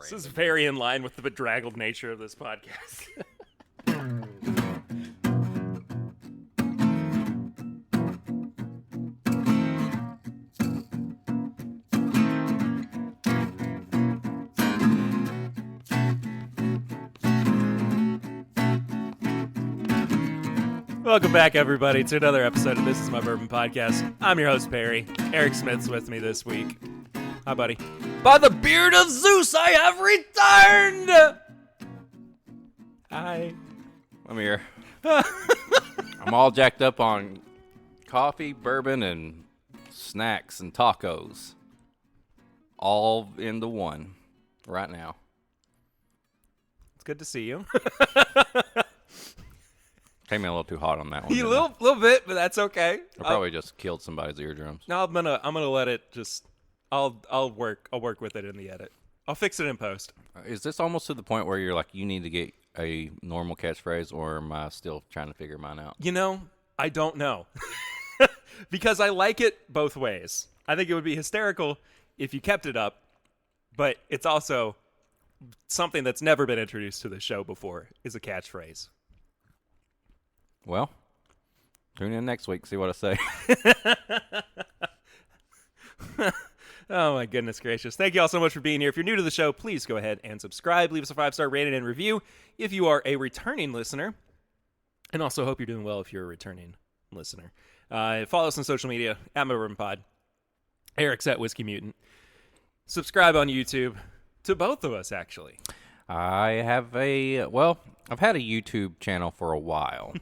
This is very in line with the bedraggled nature of this podcast. Welcome back, everybody, to another episode of This Is My Bourbon Podcast. I'm your host, Perry. Eric Smith's with me this week. Hi, buddy. By the beard of Zeus, I have returned! Hi. I'm here. I'm all jacked up on coffee, bourbon, and snacks and tacos. All into one right now. It's good to see you. Came in a little too hot on that one. A little bit, but that's okay. I probably just killed somebody's eardrums. No, I'm gonna let it just. I'll work with it in the edit. I'll fix it in post. Is this almost to the point where you're like, you need to get a normal catchphrase, or am I still trying to figure mine out? You know, I don't know. Because I like it both ways. I think it would be hysterical if you kept it up, but it's also something that's never been introduced to the show before is a catchphrase. Well, tune in next week, see what I say. Oh, my goodness gracious. Thank you all so much for being here. If you're new to the show, please go ahead and subscribe. Leave us a 5-star rating and review if you are a returning listener. And also hope you're doing well if you're a returning listener. Follow us on social media, at My Bourbon Pod. Eric's at Whiskey Mutant. Subscribe on YouTube to both of us, actually. I've had a YouTube channel for a while,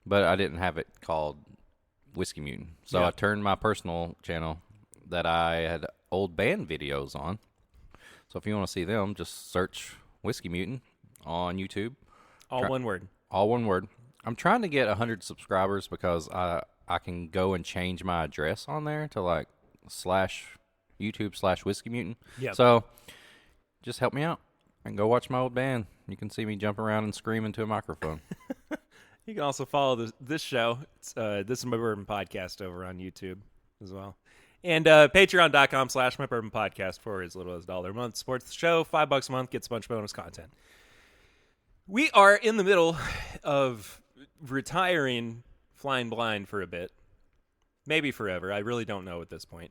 but I didn't have it called Whiskey Mutant. So I turned my personal channel that I had old band videos on. So if you want to see them, just search Whiskey Mutant on YouTube. All one word. All one word. I'm trying to get 100 subscribers because I can go and change my address on there to like /YouTube/Whiskey Mutant. Yep. So just help me out and go watch my old band. You can see me jump around and scream into a microphone. You can also follow this show. It's This Is My Bourbon Podcast over on YouTube as well. And patreon.com/My Bourbon Podcast for as little as $1 a month. Supports the show. $5 a month. Gets a bunch of bonus content. We are in the middle of retiring Flying Blind for a bit. Maybe forever. I really don't know at this point.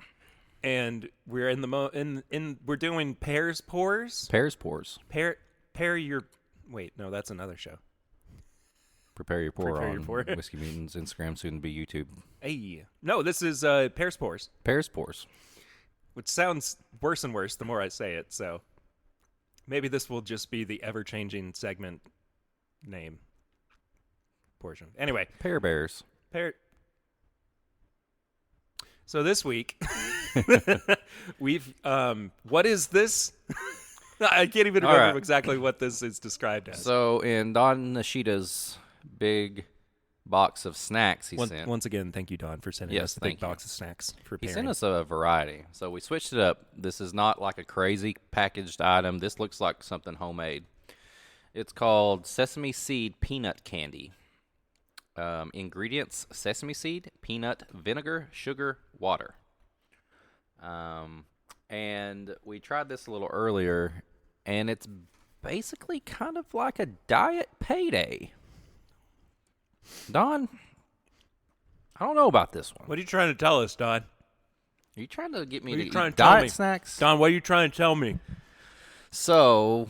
And we're in we're doing Perr's Pours. Perr's Pours. Perr your... Wait, no, that's another show. Prepare your pour Prepare on your pour. Whiskey Mutant's Instagram, soon to be YouTube. Hey. No, this is Perr's Pours. Perr's Pours. Which sounds worse and worse the more I say it, so maybe this will just be the ever-changing segment name portion. Anyway. Perr Bears. So this week, we've, what is this? I can't even remember exactly what this is described as. So in Don Nishida's big box of snacks he sent. Once again, thank you, Don, for sending us the big box of snacks for He pairing. sent us a variety. So we switched it up. This is not like a crazy packaged item. This looks like something homemade. It's called Sesame Seed Peanut Candy. Ingredients: sesame seed, peanut, vinegar, sugar, water. And we tried this a little earlier, and it's basically kind of like a diet payday. Don, I don't know about this one. What are you trying to tell us, Don? Are you trying to get me What are to you trying eat to tell diet me? snacks? Don, what are you trying to tell me? So,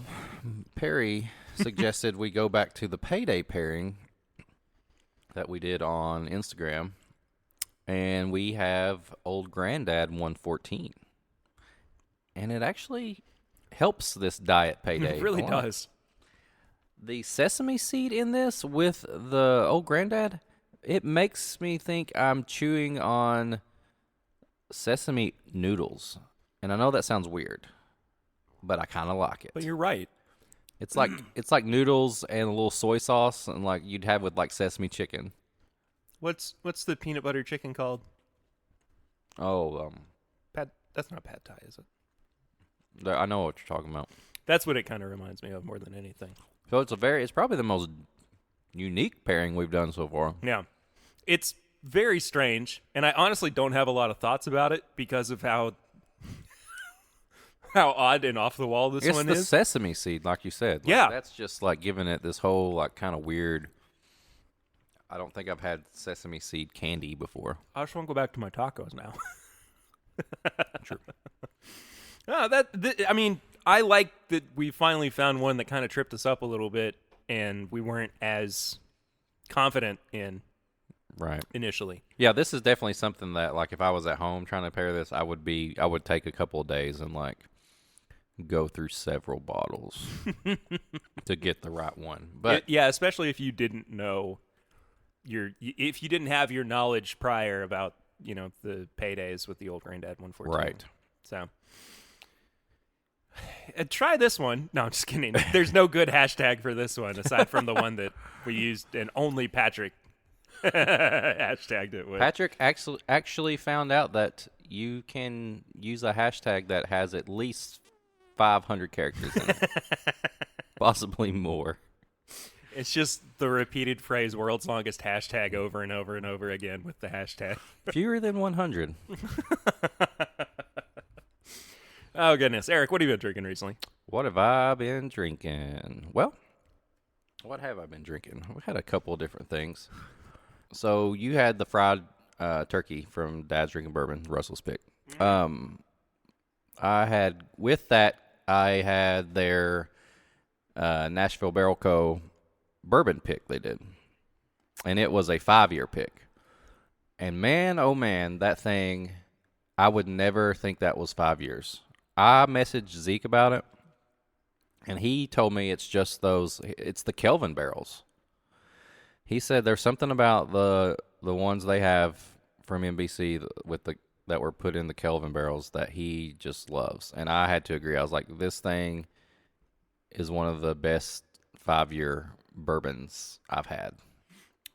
Perry suggested we go back to the payday pairing that we did on Instagram, and we have Old Granddad 114. And it actually helps this diet payday. It really does. The sesame seed in this with the Old Granddad, it makes me think I'm chewing on sesame noodles. And I know that sounds weird, but I kind of like it. But you're right. It's like noodles and a little soy sauce, and like you'd have with like sesame chicken. What's the peanut butter chicken called? Oh, That's not pad thai, is it? I know what you're talking about. That's what it kind of reminds me of more than anything. So it's probably the most unique pairing we've done so far. Yeah. It's very strange, and I honestly don't have a lot of thoughts about it because of how how odd and off the wall this It's one the is? sesame seed, like you said. Like, Yeah. that's just like giving it this whole like kind of weird. I don't think I've had sesame seed candy before. I just want to go back to my tacos now. True. I mean, I like that we finally found one that kind of tripped us up a little bit, and we weren't as confident in Right. initially. Yeah, this is definitely something that, like, if I was at home trying to pair this, I would take a couple of days and like go through several bottles to get the right one. But Yeah, especially if you didn't know if you didn't have your knowledge prior about the paydays with the old Granddad 114. right. So try this one. No, I'm just kidding. There's no good hashtag for this one aside from the one that we used, and only Patrick hashtagged it with. Patrick actually found out that you can use a hashtag that has at least 500 characters in it, possibly more. It's just the repeated phrase "world's longest hashtag" over and over and over again with the hashtag. Fewer than 100. Oh, goodness. Eric, what have you been drinking recently? What have I been drinking? Well, what have I been drinking? We had a couple of different things. So you had the fried turkey from Dad's Drinking Bourbon, Russell's pick. I had their Nashville Barrel Co. bourbon pick they did. And it was a 5-year pick. And man, oh man, that thing, I would never think that was 5 years. I messaged Zeke about it, and he told me it's the Kelvin barrels. He said there's something about the ones they have from NBC that were put in the Kelvin barrels that he just loves. And I had to agree. I was like, this thing is one of the best 5-year bourbons I've had.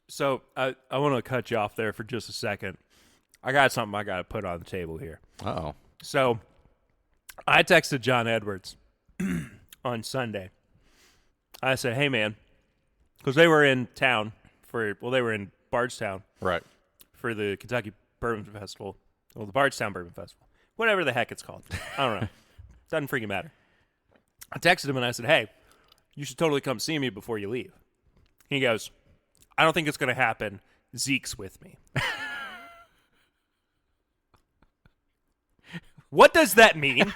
So I want to cut you off there for just a second. I got something I got to put on the table here. Uh-oh. So I texted John Edwards on Sunday. I said, hey, man, because they were in town they were in Bardstown. Right. For the Kentucky Bourbon Festival. Well, the Bardstown Bourbon Festival. Whatever the heck it's called. I don't know. Doesn't freaking matter. I texted him and I said, hey, you should totally come see me before you leave. He goes, I don't think it's going to happen. Zeke's with me. What does that mean?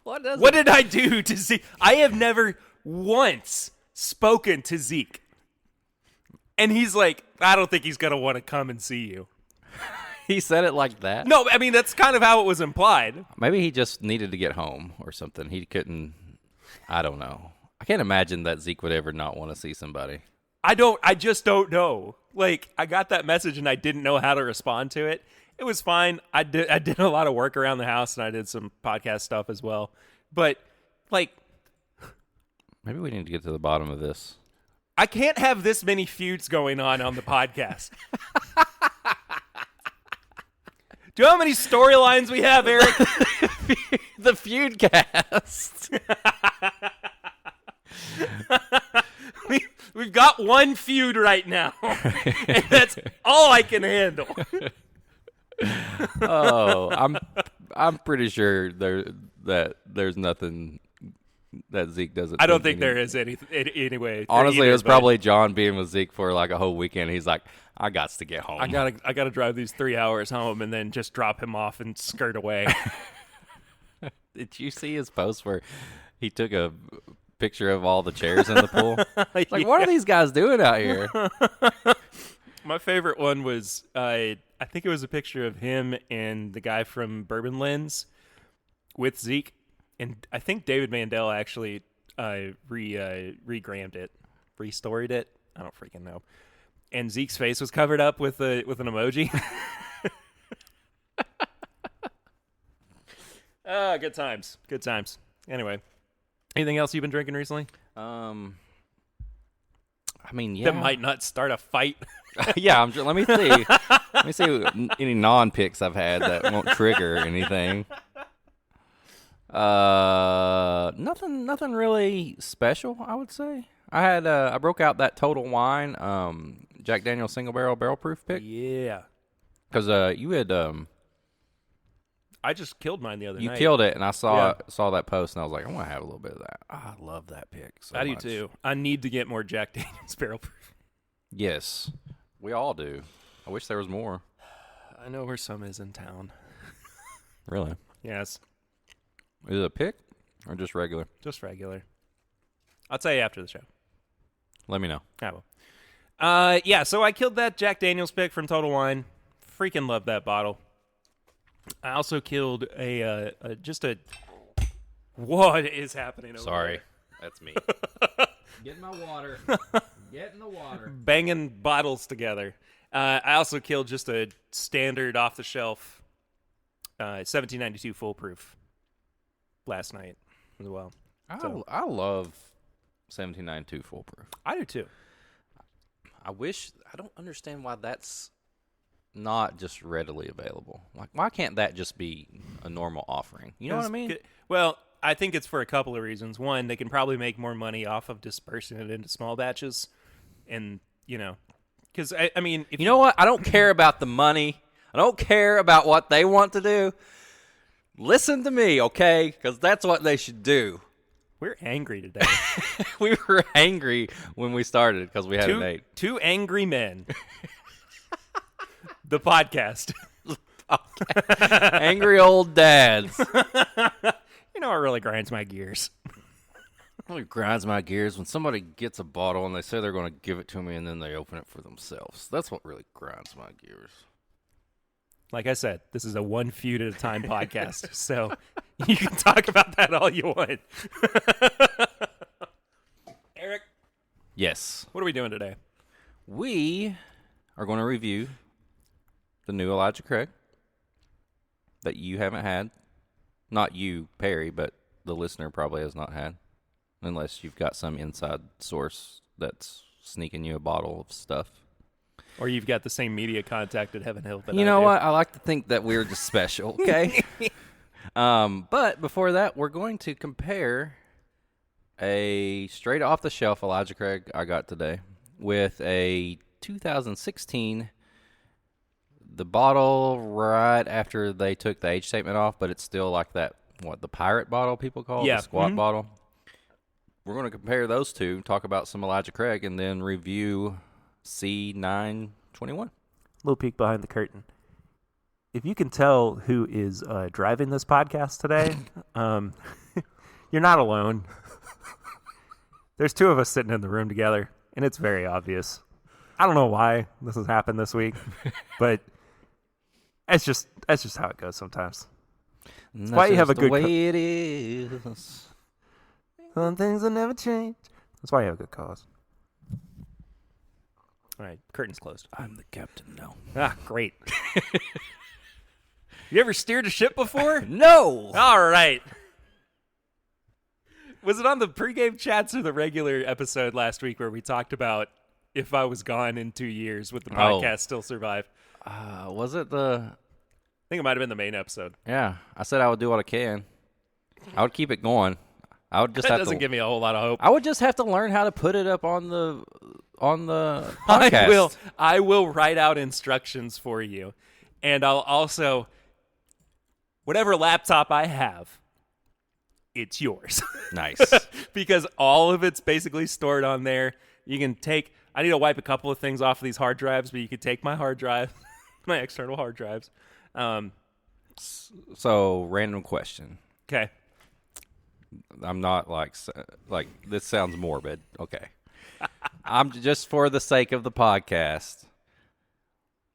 What did I do to Zeke? I have never once spoken to Zeke. And he's like, I don't think he's going to want to come and see you. He said it like that? No, I mean, that's kind of how it was implied. Maybe he just needed to get home or something. He couldn't, I don't know. I can't imagine that Zeke would ever not want to see somebody. I just don't know. Like, I got that message and I didn't know how to respond to it. It was fine. I did a lot of work around the house and I did some podcast stuff as well. But, like, maybe we need to get to the bottom of this. I can't have this many feuds going on the podcast. Do you know how many storylines we have, Eric? The feud cast. We've got one feud right now, and that's all I can handle. Oh, I'm pretty sure there's nothing that Zeke doesn't. I don't think there is any anyway. Honestly, either, it was probably John being with Zeke for like a whole weekend. He's like, I got to get home. I gotta drive these 3 hours home and then just drop him off and skirt away. Did you see his post where he took a picture of all the chairs in the pool? Like, yeah. What are these guys doing out here? My favorite one was I think it was a picture of him and the guy from Bourbon Lens with Zeke, and I think David Mandel actually regrammed it, restoried it. I don't freaking know. And Zeke's face was covered up with an emoji. Good times. Good times. Anyway, anything else you've been drinking recently? I mean, yeah. That might not start a fight. Yeah, let me see. Let me see any non-picks I've had that won't trigger anything. Nothing really special, I would say. I broke out that Total Wine, Jack Daniel's single barrel proof pick. Yeah. Because you had, I just killed mine the other You night. killed it, and I saw that post, and I was like, I want to have a little bit of that. I love that pick so I do much. too. I need to get more Jack Daniels barrel proof. Yes, we all do. I wish there was more. I know where some is in town. Really? Yes. Is it a pick or just regular? Just regular. I'll tell you after the show. Let me know. I will. Yeah, so I killed that Jack Daniels pick from Total Wine. Freaking love that bottle. I also killed what is happening over Sorry, that's me. Get in my water. Get in the water. Banging bottles together. I also killed just a standard off-the-shelf 1792 foolproof last night as well. I love 1792 foolproof. I do too. I don't understand why that's not just readily available. Like, why can't that just be a normal offering? You know what I mean? Well, I think it's for a couple of reasons. One, they can probably make more money off of dispersing it into small batches. And, because, I mean... You know what? I don't care about the money. I don't care about what they want to do. Listen to me, okay? Because that's what they should do. We're angry today. We were angry when we started because we had an 8. Two angry men. The podcast. Angry old dads. You know what really grinds my gears? It grinds my gears when somebody gets a bottle and they say they're going to give it to me and then they open it for themselves. That's what really grinds my gears. Like I said, this is a one feud at a time podcast, so you can talk about that all you want. Eric? Yes. What are we doing today? We are going to review the new Elijah Craig that you haven't had. Not you, Perry, but the listener probably has not had. Unless you've got some inside source that's sneaking you a bottle of stuff. Or you've got the same media contact at Heaven Hill that You know what? I like to think that we're just special, okay? But before that, we're going to compare a straight off the shelf Elijah Craig I got today with a 2016, the bottle right after they took the age statement off, but it's still like that, the pirate bottle people call it, the squat bottle. We're going to compare those two, talk about some Elijah Craig, and then review C921. Little peek behind the curtain. If you can tell who is driving this podcast today, you're not alone. There's two of us sitting in the room together, and it's very obvious. I don't know why this has happened this week, but that's just how it goes sometimes. That's why you have a good way it is. Some things will never change. That's why you have a good cause. All right, curtain's closed. I'm the captain now. Ah, great. You ever steered a ship before? No. All right. Was it on the pregame chats or the regular episode last week where we talked about if I was gone in 2 years, would the podcast still survive? Was it the... I think it might have been the main episode. Yeah, I said I would do what I can. I would keep it going. I would just that have doesn't give me a whole lot of hope. I would just have to learn how to put it up on the podcast. I will write out instructions for you, and I'll also, whatever laptop I have, it's yours. Nice. Because all of it's basically stored on there. You can take, I need to wipe a couple of things off of these hard drives, but you can take my hard drive, my external hard drives. So, random question. Okay. I'm not like this sounds morbid. Okay. I'm just for the sake of the podcast.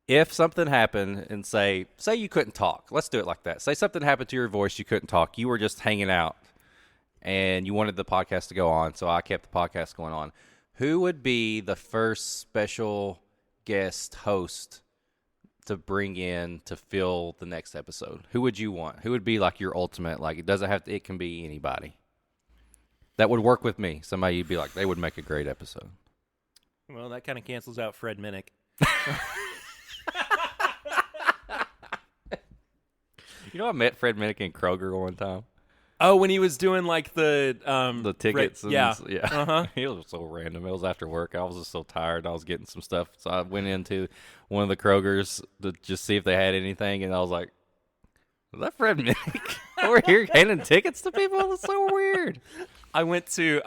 If something happened and say you couldn't talk, let's do it like that. Say something happened to your voice, you couldn't talk. You were just hanging out and you wanted the podcast to go on. So I kept the podcast going on. Who would be the first special guest host to bring in to fill the next episode? Who would you want? Who would be like your ultimate? Like, it doesn't have to, it can be anybody that would work with me. Somebody you'd be like, they would make a great episode. Well, that kind of cancels out Fred Minnick. You know, I met Fred Minnick in Kroger one time. Oh, when he was doing like the tickets. Yeah. Uh-huh. It was so random. It was after work. I was just so tired. I was getting some stuff. So I went into one of the Krogers to just see if they had anything. And I was like, Was that Fred Minnick over here handing tickets to people? That's so weird. I went to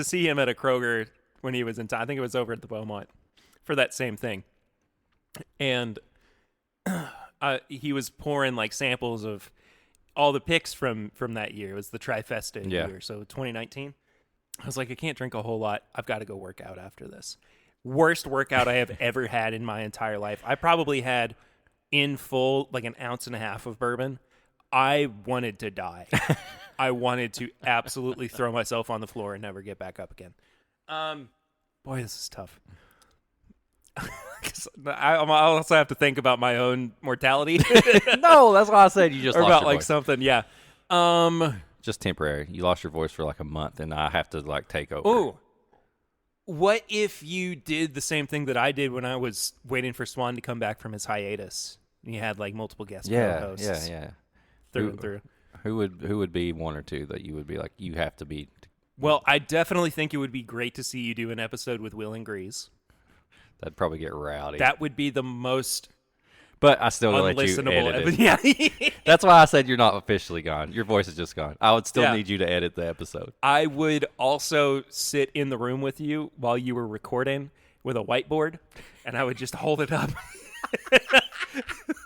see him at a Kroger when he was in town. I think it was over at the Beaumont for that same thing. And he was pouring like samples of all the picks from that year. It was the Trifesta year, so 2019. I was like, I can't drink a whole lot. I've got to go work out after this. Worst workout I have ever had in my entire life. I probably had in full like an ounce and a half of bourbon. I wanted to die. I wanted to absolutely throw myself on the floor and never get back up again. Boy, this is tough. I also have to think about my own mortality. No, that's why I said you just or lost about your like voice. something. Yeah. Just temporary. You lost your voice for like a month, and I have to like take over. Ooh. What if you did the same thing that I did when I was waiting for Swan to come back from his hiatus? And you had like multiple guest co-hosts. Yeah. Through and through. Who would be one or two that you would be like, you have to be? Well, I definitely think it would be great to see you do an episode with Will and Grease. That'd probably get rowdy. That would be the most but I still let you edit it. Yeah. That's why I said you're not officially gone. Your voice is just gone. I would still need you to edit the episode. I would also sit in the room with you while you were recording with a whiteboard, and I would just hold it up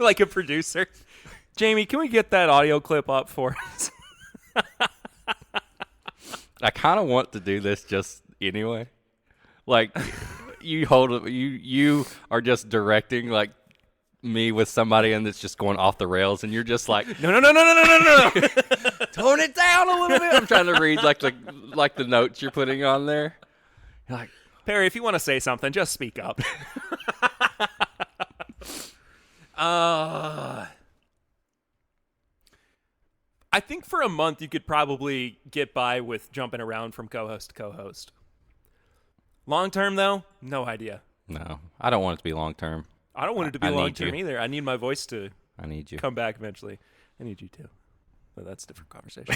like a producer. Jamie, can we get that audio clip up for us? I kind of want to do this just anyway. Like, you are just directing like me with somebody, and it's just going off the rails, and you're just like, no. Tone it down a little bit. I'm trying to read like the notes you're putting on there. You're like, Perry, if you want to say something, just speak up. I think for a month you could probably get by with jumping around from co-host to co-host. Long term, though, no idea. no, I don't want it to be long term. I don't want it to be long term either. I need my voice to I need you. come back eventually. I need you too. But that's a different conversation.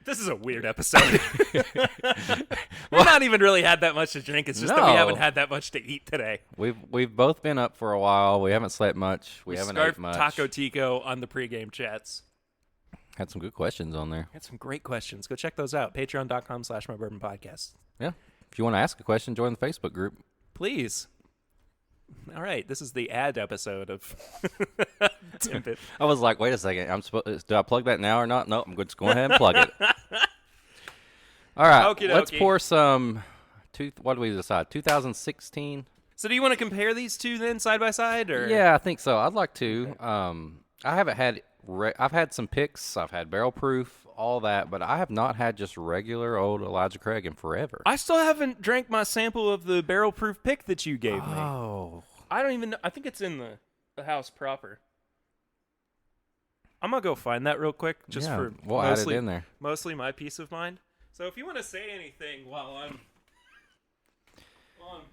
This is a weird episode. We've not even really had that much to drink. It's just that we haven't had that much to eat today. We've both been up for a while. We haven't slept much. We haven't ate much. Taco Tico on the pregame chats. Had some good questions on there. Had some great questions. Go check those out. Patreon.com/MyBourbonPodcast. Yeah. If you want to ask a question, join the Facebook group. Please. All right. This is the ad episode of TIMBP. I was like, wait a second. Do I plug that now or not? No, I'm just going ahead and plug it. All right. Okie Let's dokie. pour some. What do we decide? 2016. So do you want to compare these two then side by side? Or? Yeah, I think so. I'd like to. I haven't had. I've had some picks. I've had barrel proof, all that, but I have not had just regular old Elijah Craig in forever. I still haven't drank my sample of the barrel proof pick that you gave me. Oh. I don't even know. I think it's in the house proper. I'm going to go find that real quick just for we'll add it in there. Mostly my peace of mind. So if you want to say anything while I'm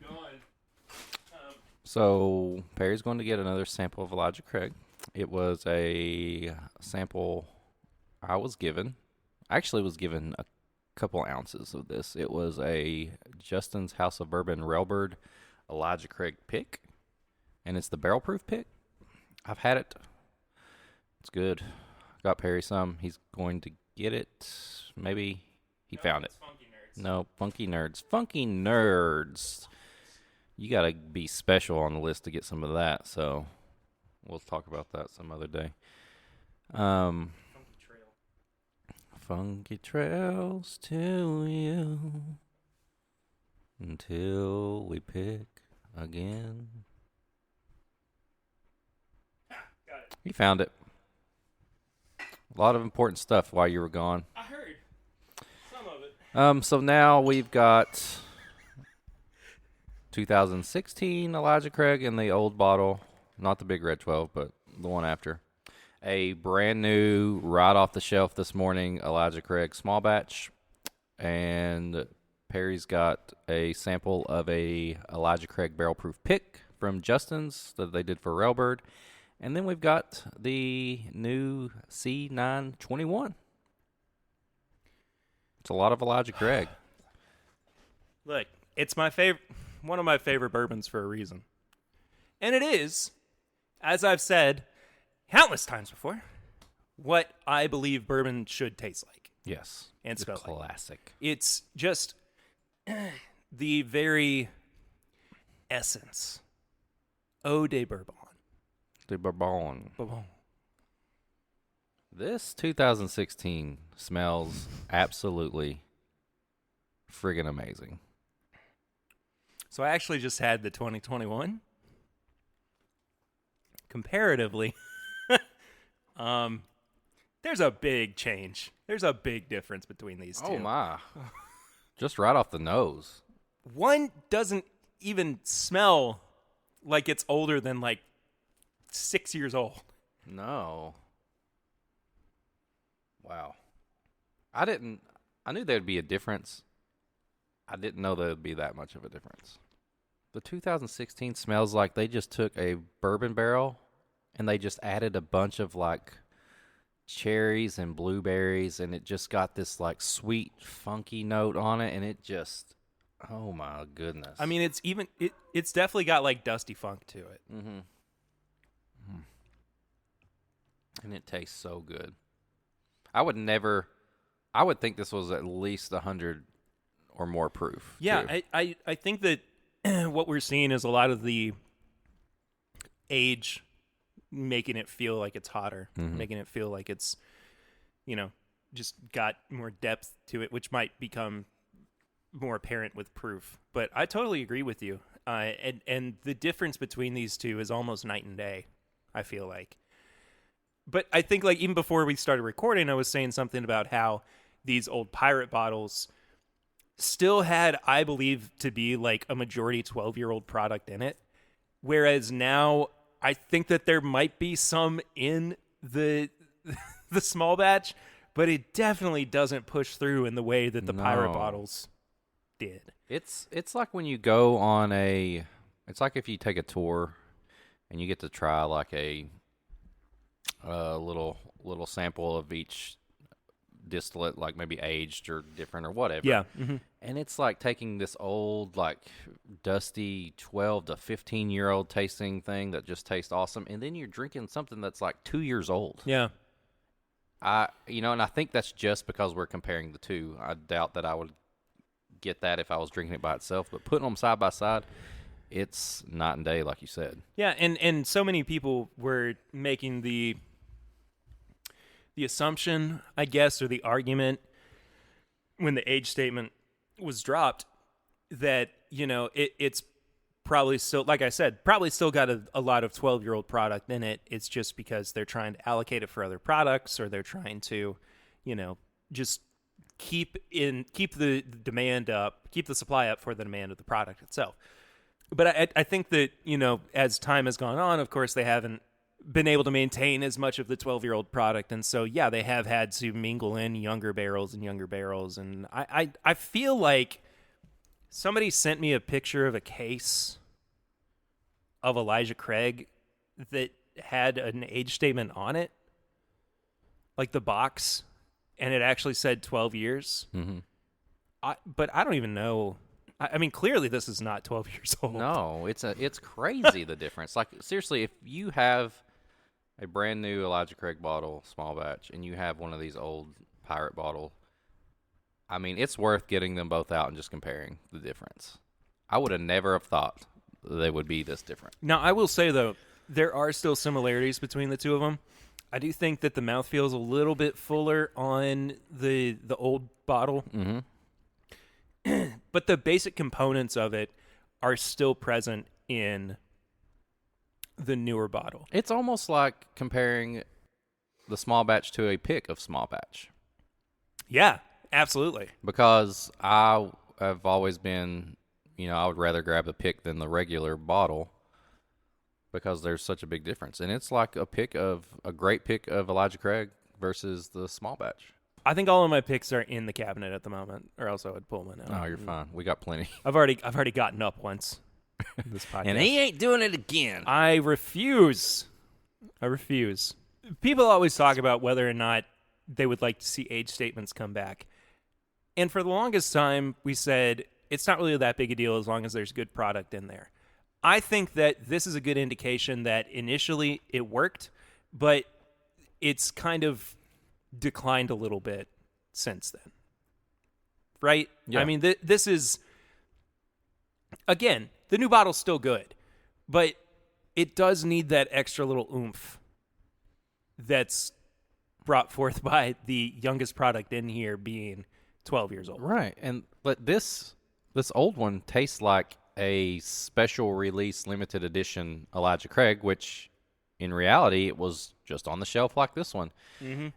going. So Perry's going to get another sample of Elijah Craig. It was a sample I was given. I actually was given a couple ounces of this. It was a Justin's House of Bourbon Railbird Elijah Craig pick, and it's the barrel proof pick. I've had it. It's good. Got Perry some. He's going to get it. Maybe he found it. Funky Nerds. No, Funky Nerds. Funky Nerds. You got to be special on the list to get some of that, so we'll talk about that some other day. Funky Trail. Funky trails to you until we pick again. Got it. You found it. A lot of important stuff while you were gone. I heard some of it. So now we've got 2016 Elijah Craig in the old bottle, not the big red 12, but the one after. A brand new, right off the shelf this morning, Elijah Craig small batch, and Perry's got a sample of a Elijah Craig barrel proof pick from Justin's that they did for Railbird. And then we've got the new C921. It's a lot of Elijah Craig. Look, it's my favorite, one of my favorite bourbons for a reason. And it is as I've said countless times before, what I believe bourbon should taste like Yes. and The smell like. classic. It's just the very essence. Eau de Bourbon. The Bourbon. Bourbon. This 2016 smells absolutely friggin' amazing. So I actually just had the 2021. Comparatively, there's a big change. There's a big difference between these two. Oh my. Just right off the nose. One doesn't even smell like it's older than like 6 years old. No. Wow. I knew there'd be a difference. I didn't know there'd be that much of a difference. The 2016 smells like they just took a bourbon barrel and they just added a bunch of like cherries and blueberries, and it just got this like sweet, funky note on it, and it just, oh my goodness. I mean, it's definitely got like dusty funk to it. Mm-hmm. And it tastes so good. I would think this was at least 100 or more proof. Yeah, too. I think that what we're seeing is a lot of the age making it feel like it's hotter, making it feel like it's, just got more depth to it, which might become more apparent with proof. But I totally agree with you. And the difference between these two is almost night and day, I feel like. But I think like even before we started recording, I was saying something about how these old pirate bottles still had, I believe, to be like a majority 12-year-old product in it. Whereas now I think that there might be some in the the small batch, but it definitely doesn't push through in the way that the pirate bottles did. It's like when you go on it's like if you take a tour and you get to try like a little sample of each distillate, like maybe aged or different or whatever. Yeah. And it's like taking this old, like dusty 12 to 15-year-old tasting thing that just tastes awesome, and then you're drinking something that's like 2 years old. Yeah. And I think that's just because we're comparing the two. I doubt that I would get that if I was drinking it by itself, but putting them side by side, it's night and day, like you said. Yeah, and so many people were making the assumption, I guess, or the argument when the age statement was dropped that, it's probably still, like I said, probably still got a lot of 12-year-old product in it. It's just because they're trying to allocate it for other products, or they're trying to, just keep the demand up, keep the supply up for the demand of the product itself. But I think that, as time has gone on, of course, they haven't been able to maintain as much of the 12-year-old product. And so, yeah, they have had to mingle in younger barrels. And I feel like somebody sent me a picture of a case of Elijah Craig that had an age statement on it, like the box, and it actually said 12 years. Mm-hmm. But I don't even know. I mean, clearly this is not 12 years old. No, it's crazy the difference. Like, seriously, if you have a brand new Elijah Craig bottle, small batch, and you have one of these old pirate bottle, I mean, it's worth getting them both out and just comparing the difference. I would have never have thought they would be this different. Now, I will say, though, there are still similarities between the two of them. I do think that the mouthfeel is a little bit fuller on the old bottle. Mm-hmm. But the basic components of it are still present in the newer bottle. It's almost like comparing the small batch to a pick of small batch. Yeah, absolutely. Because I have always been, I would rather grab the pick than the regular bottle because there's such a big difference. And it's like a great pick of Elijah Craig versus the small batch. I think all of my picks are in the cabinet at the moment, or else I would pull them out. Oh, you're fine. We got plenty. I've already gotten up once. This podcast. And he ain't doing it again. I refuse. People always talk about whether or not they would like to see age statements come back. And for the longest time, we said it's not really that big a deal as long as there's good product in there. I think that this is a good indication that initially it worked, but it's kind of declined a little bit since then. Right? Yeah. I mean, this is, again, the new bottle's still good, but it does need that extra little oomph that's brought forth by the youngest product in here being 12 years old. Right. And but this old one tastes like a special release limited edition Elijah Craig, which in reality it was just on the shelf like this one. Mm-hmm.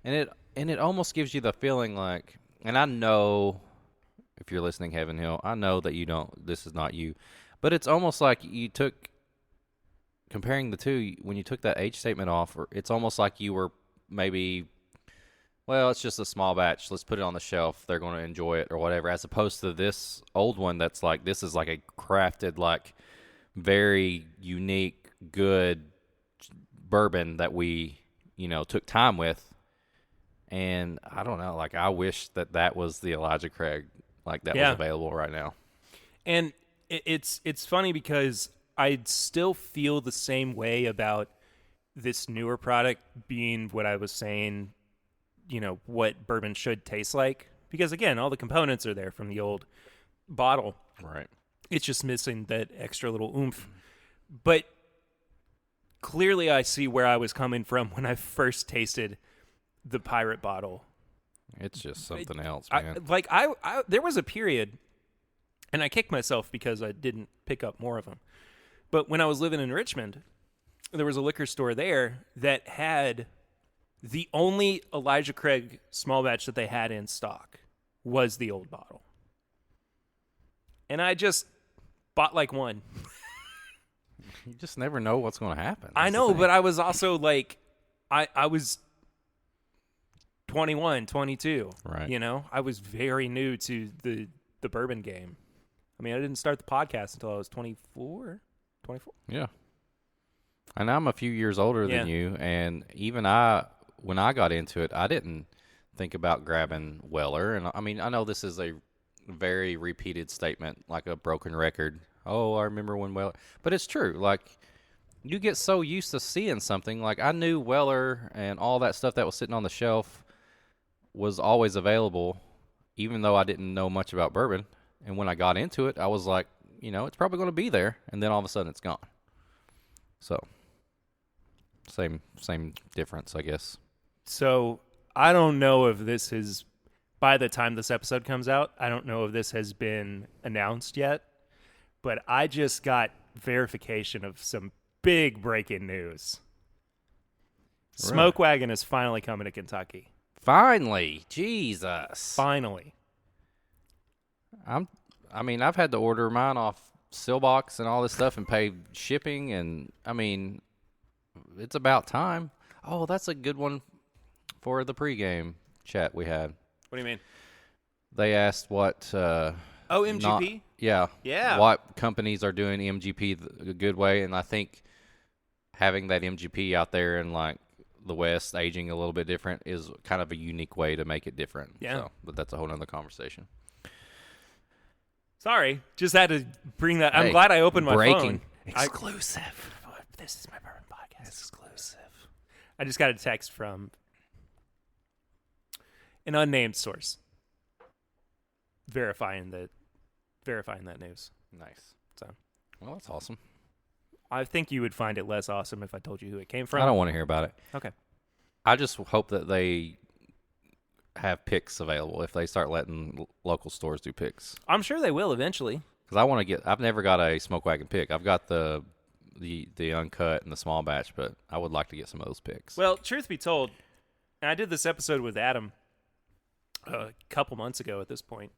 And it almost gives you the feeling like, and I know if you're listening, Heaven Hill, I know that you don't, this is not you, but it's almost like you took, comparing the two, when you took that age statement off, it's almost like you were maybe, well, it's just a small batch, let's put it on the shelf, they're going to enjoy it or whatever, as opposed to this old one that's like, this is like a crafted, like, very unique, good bourbon that we, took time with. And I don't know, like, I wish that was the Elijah Craig, like, that was available right now. And it's funny because I still feel the same way about this newer product being what I was saying, what bourbon should taste like. Because, again, all the components are there from the old bottle. Right. It's just missing that extra little oomph. But clearly I see where I was coming from when I first tasted the Pirate bottle. It's just something else, man. I there was a period, and I kicked myself because I didn't pick up more of them. But when I was living in Richmond, there was a liquor store there that had the only Elijah Craig small batch that they had in stock was the old bottle. And I just bought like one. You just never know what's going to happen. I know, but I was also like, I was 21, 22. Right. I was very new to the bourbon game. I mean, I didn't start the podcast until I was 24. Yeah. And I'm a few years older than you, and even when I got into it, I didn't think about grabbing Weller. And I mean, I know this is a very repeated statement, like a broken record. Oh, I remember when Weller. But it's true. Like, you get so used to seeing something. Like, I knew Weller and all that stuff that was sitting on the shelf was always available, even though I didn't know much about bourbon. And when I got into it, I was like, it's probably going to be there. And then all of a sudden it's gone. So, same difference, I guess. So, I don't know if this is, by the time this episode comes out, I don't know if this has been announced yet. But I just got verification of some big breaking news. Right. Smoke Wagon is finally coming to Kentucky. Finally. Jesus. Finally. I've had to order mine off Silbox and all this stuff and pay shipping, and I mean, it's about time. Oh, that's a good one for the pregame chat we had. What do you mean? They asked what MGP? Yeah. What companies are doing MGP the good way, and I think having that MGP out there in like the West aging a little bit different is kind of a unique way to make it different. Yeah. So, but that's a whole nother conversation. Sorry, just had to bring that. I'm Hey, glad I opened my breaking. phone. Exclusive. This is my bourbon podcast. Exclusive. I just got a text from an unnamed source verifying that news. Nice. So, well, that's awesome. I think you would find it less awesome if I told you who it came from. I don't want to hear about it. Okay. I just hope that they have picks available if they start letting local stores do picks. I'm sure they will eventually. Because I want to get. I've never got a Smoke Wagon pick. I've got the uncut and the small batch, but I would like to get some of those picks. Well, truth be told, and I did this episode with Adam a couple months ago at this point,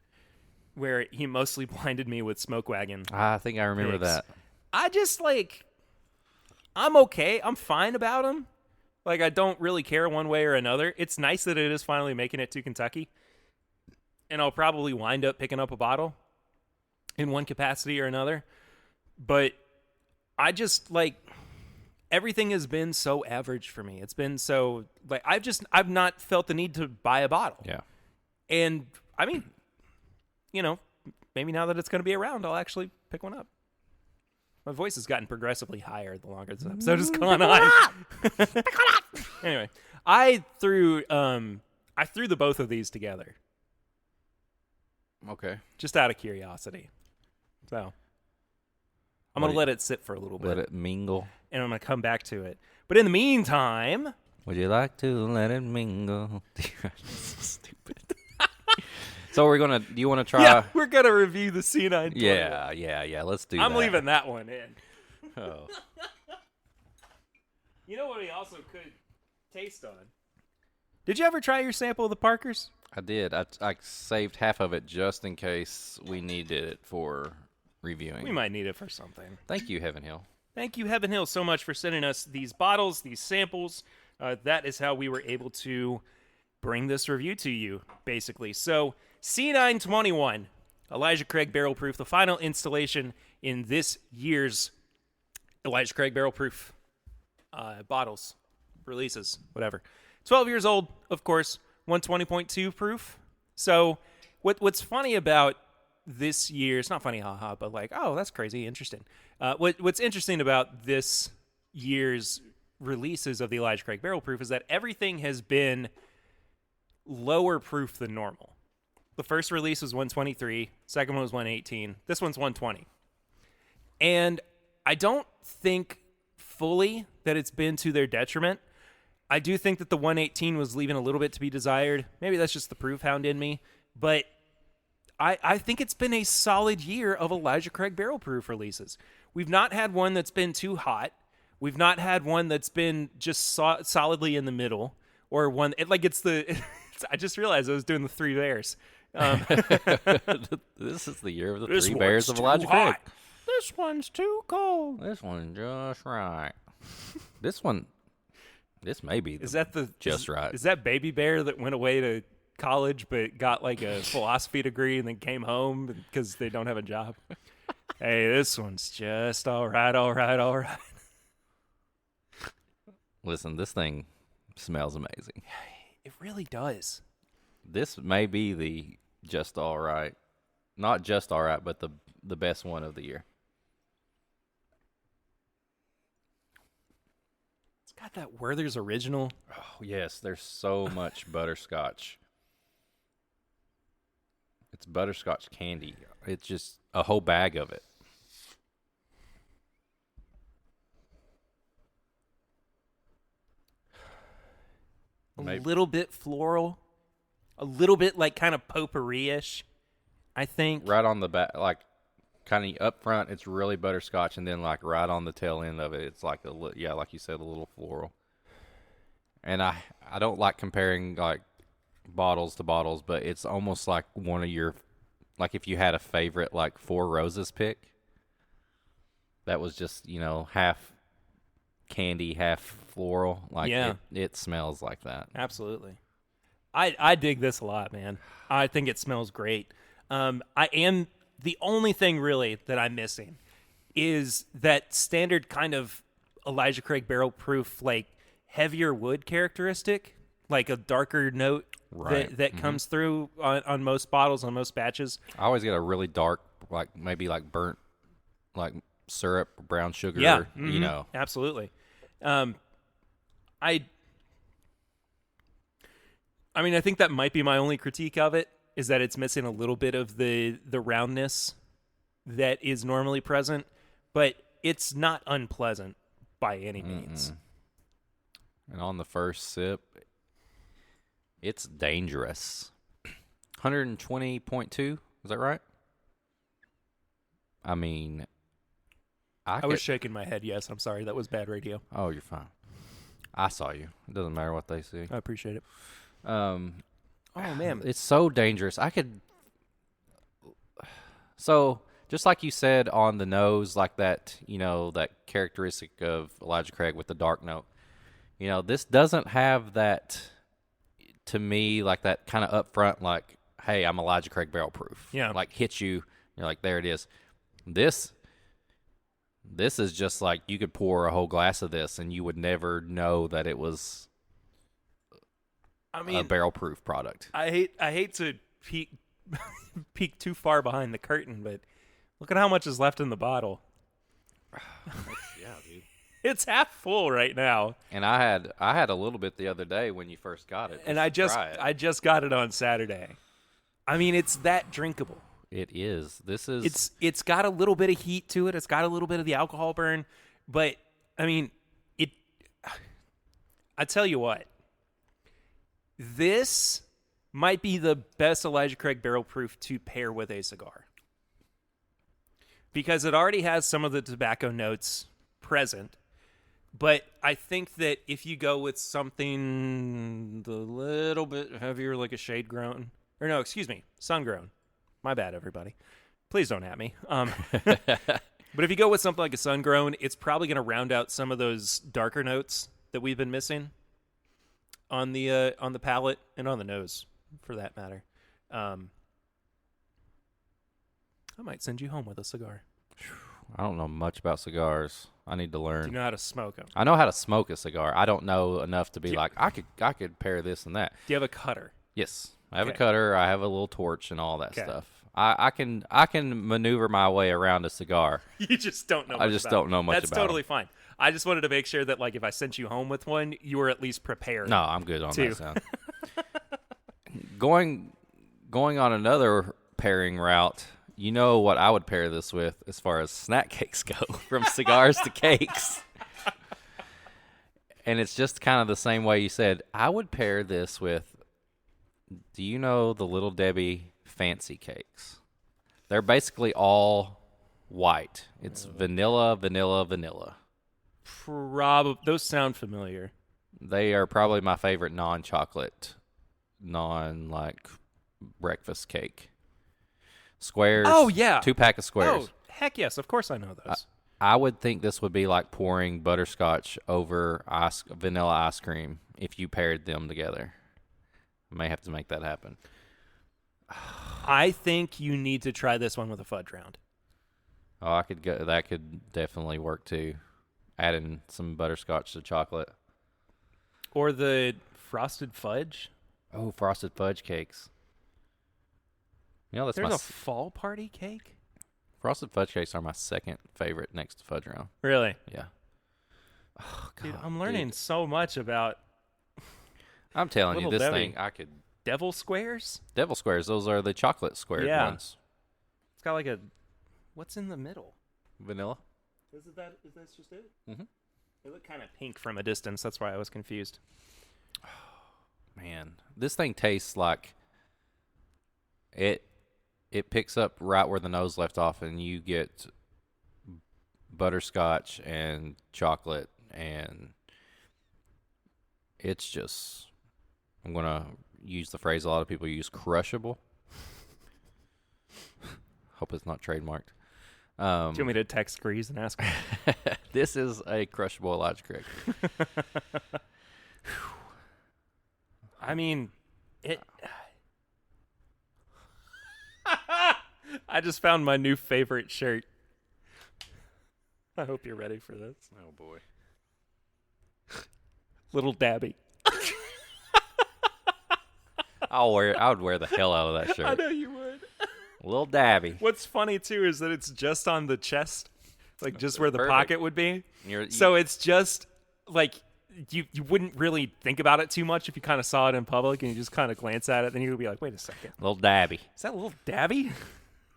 where he mostly blinded me with Smoke Wagon. I think I remember picks. that. I just I'm okay. I'm fine about them. Like, I don't really care one way or another. It's nice that it is finally making it to Kentucky. And I'll probably wind up picking up a bottle in one capacity or another. But I just, everything has been so average for me. It's been so, I've not felt the need to buy a bottle. Yeah. And, I mean, maybe now that it's going to be around, I'll actually pick one up. My voice has gotten progressively higher the longer this episode has gone on. Anyway, I threw the both of these together Okay. just out of curiosity. So I'm going to let it sit for a little bit. Let it mingle. And I'm going to come back to it. But in the meantime... Would you like to let it mingle? So stupid. So do you want to try? Yeah, we're going to review the C921. Yeah. Let's do that. I'm leaving that one in. Oh. You know what we also could taste on? Did you ever try your sample of the Parkers? I did. I saved half of it just in case we needed it for reviewing. We might need it for something. Thank you, Heaven Hill. Thank you, Heaven Hill, so much for sending us these bottles, these samples. That is how we were able to bring this review to you, basically. So, C921, Elijah Craig Barrel Proof, the final installation in this year's Elijah Craig Barrel Proof bottles, releases, whatever. 12 years old, of course, 120.2 proof. So, what's funny about this year, it's not funny, haha, but like, oh, that's crazy, interesting. What's interesting about this year's releases of the Elijah Craig Barrel Proof is that everything has been lower proof than normal. The first release was 123, second one was 118, this one's 120. And I don't think fully that it's been to their detriment. I do think that the 118 was leaving a little bit to be desired. Maybe that's just the proof hound in me, but I think it's been a solid year of Elijah Craig Barrel Proof releases. We've not had one that's been too hot. We've not had one that's been just solidly in the middle, or one I just realized I was doing the Three Bears. This is the year of the Three Bears of Elijah Craig. This one's too cold. This one's just right. This may be just right. Is that Baby Bear that went away to college but got like a philosophy degree and then came home because they don't have a job? Hey, this one's just all right. Listen, this thing smells amazing. It really does. This may be the just all right. Not just all right, but the best one of the year. It's got that Werther's Original. Oh, yes, there's so much butterscotch. It's butterscotch candy. It's just a whole bag of it. A little bit floral. A little bit like kind of potpourri-ish, I think. Right on the back, like kind of up front, it's really butterscotch, and then like right on the tail end of it, it's like like you said, a little floral. And I don't like comparing like bottles to bottles, but it's almost like one of your, like if you had a favorite like Four Roses pick, that was just, half candy, half floral. Like it smells like that. Absolutely. I dig this a lot, man. I think it smells great. The only thing really that I'm missing is that standard kind of Elijah Craig Barrel Proof, like heavier wood characteristic, like a darker note that comes through on most bottles, on most batches. I always get a really dark, like maybe like burnt, like syrup, brown sugar. Yeah, absolutely. I mean, I think that might be my only critique of it, is that it's missing a little bit of the roundness that is normally present, but it's not unpleasant by any means. And on the first sip, it's dangerous. 120.2, is that right? I mean, I was shaking my head, yes. I'm sorry, that was bad radio. Oh, you're fine. I saw you. It doesn't matter what they see. I appreciate it. Oh, man. It's so dangerous. So, just like you said on the nose, like that, that characteristic of Elijah Craig with the dark note, this doesn't have that, to me, like that kind of upfront, like, hey, I'm Elijah Craig Barrel Proof. Yeah. Like, hits you, you're like, there it is. This is just like you could pour a whole glass of this and you would never know that it was a barrel proof product. I hate to peek too far behind the curtain, but look at how much is left in the bottle. Yeah, dude. It's half full right now, And I had a little bit the other day when you first got it. and just to try it. I just got it on Saturday. I mean, it's that drinkable. It is. This is. It's got a little bit of heat to it. It's got a little bit of the alcohol burn, but I mean, it. I tell you what, this might be the best Elijah Craig barrel proof to pair with a cigar because it already has some of the tobacco notes present. But I think that if you go with something a little bit heavier, like a shade grown, or no, excuse me, sun grown. My bad, everybody. Please don't at me. But if you go with something like a sun grown, it's probably going to round out some of those darker notes that we've been missing on the palate and on the nose, for that matter. I might send you home with a cigar. I don't know much about cigars. I need to learn. Do you know how to smoke them? I know how to smoke a cigar. I don't know enough to be like I could pair this and that. Do you have a cutter? Yes, I have Okay. a cutter. I have a little torch and all that Okay. stuff. I can maneuver my way around a cigar. You just don't know. I just don't know much That's about totally fine. I just wanted to make sure that, like, if I sent you home with one, you were at least prepared. No, I'm good on Two. that sound. Going on another pairing route. You know what I would pair this with as far as snack cakes go, from cigars to cakes. And it's just kind of the same way you said. I would pair this with, do you know the Little Debbie fancy cakes? They're basically all white. It's vanilla, vanilla, vanilla. Those sound familiar. They are probably my favorite non-chocolate, like breakfast cake. Squares. Oh, yeah. 2-pack of squares. Oh, heck yes. Of course I know those. I would think this would be like pouring butterscotch over vanilla ice cream if you paired them together. I may have to make that happen. I think you need to try this one with a fudge round. Oh, that could definitely work too. Adding some butterscotch to chocolate. Or the frosted fudge. Oh, frosted fudge cakes. You know, There's a fall party cake? frosted fudge cakes are my second favorite next to fudge round. Really? Yeah. Oh, God, Dude, I'm learning so much about I'm telling you, Little this Debbie. thing, I could. devil squares. Devil squares, those are the chocolate squared Yeah. ones. It's got like a... What's in the middle? Vanilla. Is that just it? Mhm. They look kind of pink from a distance. That's why I was confused. Man, this thing tastes like it picks up right where the nose left off, and you get butterscotch and chocolate, and it's just, I'm going to use the phrase a lot of people use, crushable. Hope it's not trademarked. Do you want me to text Grease and ask him? This is a crushable Elijah Craig. I mean, it... I just found my new favorite shirt. I hope you're ready for this. Oh, boy. Little Dabby. I would wear the hell out of that I shirt. know you would. Little Dabby. What's funny, too, is that it's just on the chest, like just where the Perfect. pocket would be. You- So it's just, like, you wouldn't really think about it too much if you kind of saw it in public and you just kind of glance at it. Then you would be like, wait a second. Little Dabby. Is that Little Dabby?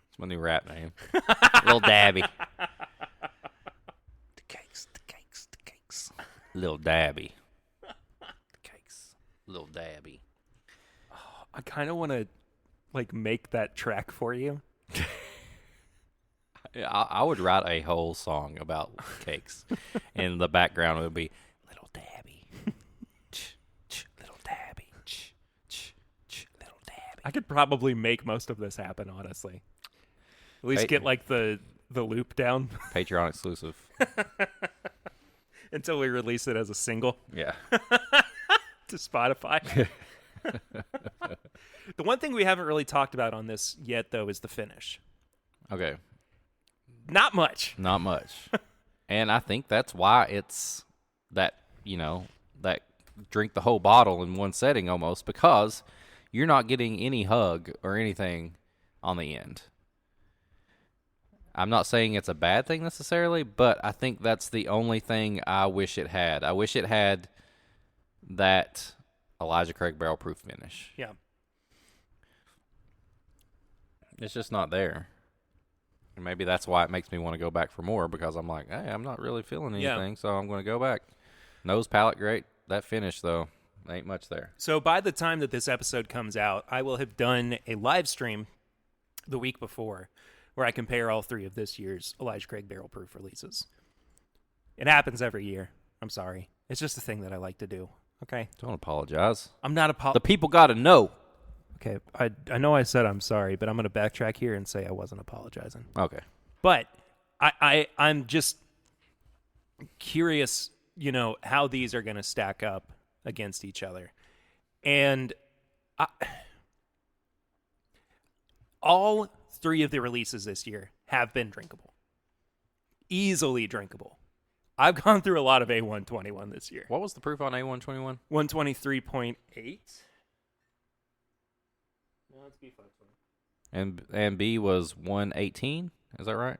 It's my new rap name. Little Dabby. The cakes, the cakes, the cakes. Little Dabby. Cakes. Little Dabby. I kind of want to, like, make that track for you. I would write a whole song about cakes. And the background would be Little Dabby. Little Dabby. Little Dabby. I could probably make most of this happen, honestly. At least Hey. get, like, the loop down Patreon exclusive. until we release it as a single Yeah. to Spotify. The one thing we haven't really talked about on this yet, though, is the finish. Okay. Not much. Not much. And I think that's why it's that, that drink the whole bottle in one setting almost, because you're not getting any hug or anything on the end. I'm not saying it's a bad thing necessarily, but I think that's the only thing I wish it had. I wish it had that Elijah Craig barrel proof finish. Yeah. It's just not there. And maybe that's why it makes me want to go back for more, because I'm like, hey, I'm not really feeling anything, so I'm going to go back. Nose palate, great. That finish, though, ain't much there. So by the time that this episode comes out, I will have done a live stream the week before where I compare all 3 of this year's Elijah Craig barrel proof releases. It happens every year. I'm sorry. It's just a thing that I like to do. Okay? Don't apologize. I'm not The people got to know. Okay, I know I said I'm sorry, but I'm going to backtrack here and say I wasn't apologizing. Okay. But I'm just curious, how these are going to stack up against each other. And all 3 of the releases this year have been drinkable. Easily drinkable. I've gone through a lot of A121 this year. What was the proof on A121? 123.8. No, it's B520. And B was 118? Is that right?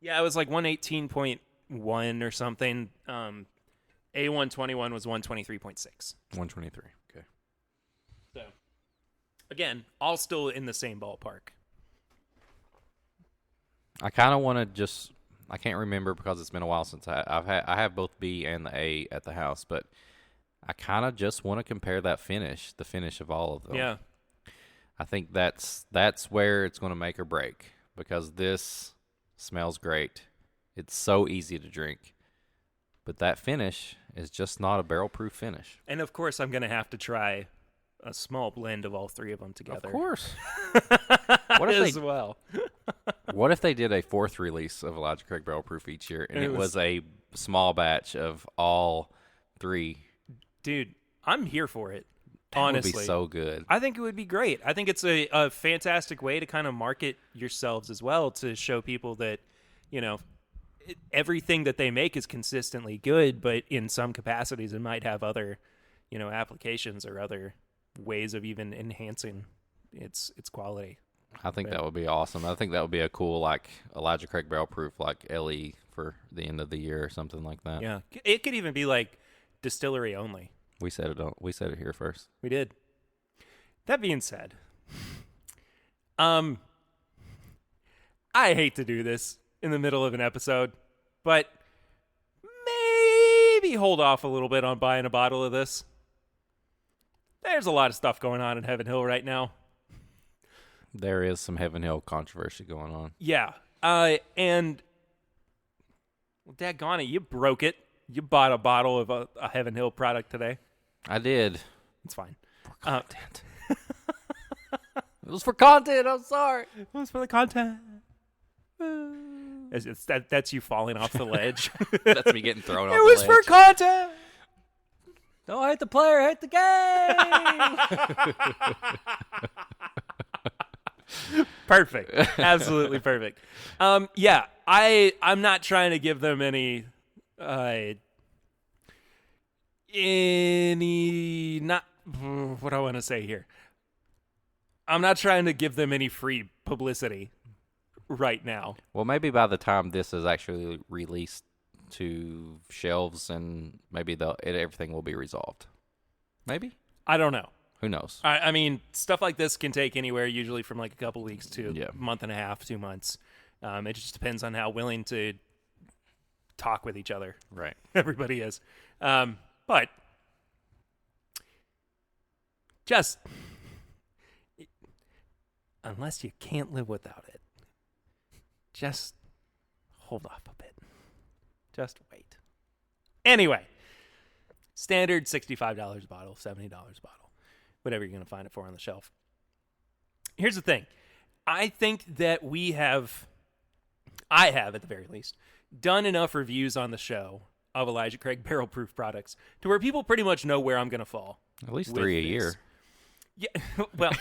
Yeah, it was like 118.1 or something. A121 was 123.6. 123. Okay. So, again, all still in the same ballpark. I kind of want to just, I can't remember because it's been a while since I have both B and the A at the house, but I kind of just want to compare the finish of all of them. Yeah. I think that's where it's going to make or break, because this smells great. It's so easy to drink. But that finish is just not a barrel-proof finish. And, of course, I'm going to have to try a small blend of all 3 of them together. Of course. Well. What if they did a 4th release of Elijah Craig barrel proof each year, and it was a small batch of all 3? Dude, I'm here for it. That honestly, would be so good. I think it would be great. I think it's a fantastic way to kind of market yourselves as well, to show people that, everything that they make is consistently good, but in some capacities it might have other, applications or other ways of even enhancing its quality. I think that would be awesome. I think that would be a cool, like, Elijah Craig barrel proof, like LE for the end of the year or something like that. Yeah, it could even be like distillery only. We said it here first. We did. That being said, I hate to do this in the middle of an episode, but maybe hold off a little bit on buying a bottle of this. There's a lot of stuff going on in Heaven Hill right now. There is some Heaven Hill controversy going on. Yeah. And, well, daggone it, you broke it. You bought a bottle of a Heaven Hill product today. I did. It's fine. For content. It was for content. I'm sorry. It was for the content. That's you falling off the ledge. That's me getting thrown off the ledge. It was for content. Don't hate the player, hate the game. Perfect. Absolutely perfect. Yeah, I'm not trying to give them any not what I want to say here. I'm not trying to give them any free publicity right now. Well, maybe by the time this is actually released to shelves, and maybe everything will be resolved. Maybe? I don't know. Who knows? I mean, stuff like this can take anywhere, usually from like a couple weeks to a month and a half, 2 months. It just depends on how willing to talk with each other. Right. Everybody is. But just, unless you can't live without it, just hold off a bit. Just wait. Anyway, standard $65 a bottle, $70 a bottle, whatever you're going to find it for on the shelf. Here's the thing. I think that I have at the very least, done enough reviews on the show of Elijah Craig barrel proof products to where people pretty much know where I'm going to fall. At least 3 a year. Yeah, well...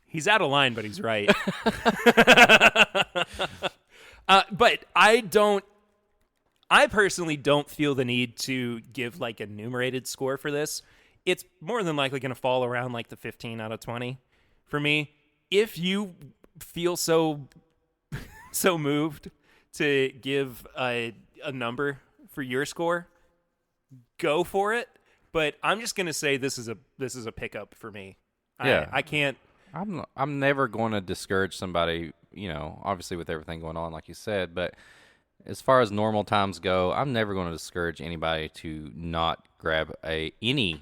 He's out of line, but he's right. But I don't I personally don't feel the need to give like a numerated score for this. It's more than likely going to fall around like the 15 out of 20 for me. If you feel so moved to give a number for your score, go for it. But I'm just going to say this is a pickup for me. Yeah. I can't. I'm never going to discourage somebody, obviously with everything going on, like you said, but as far as normal times go, I'm never going to discourage anybody to not grab any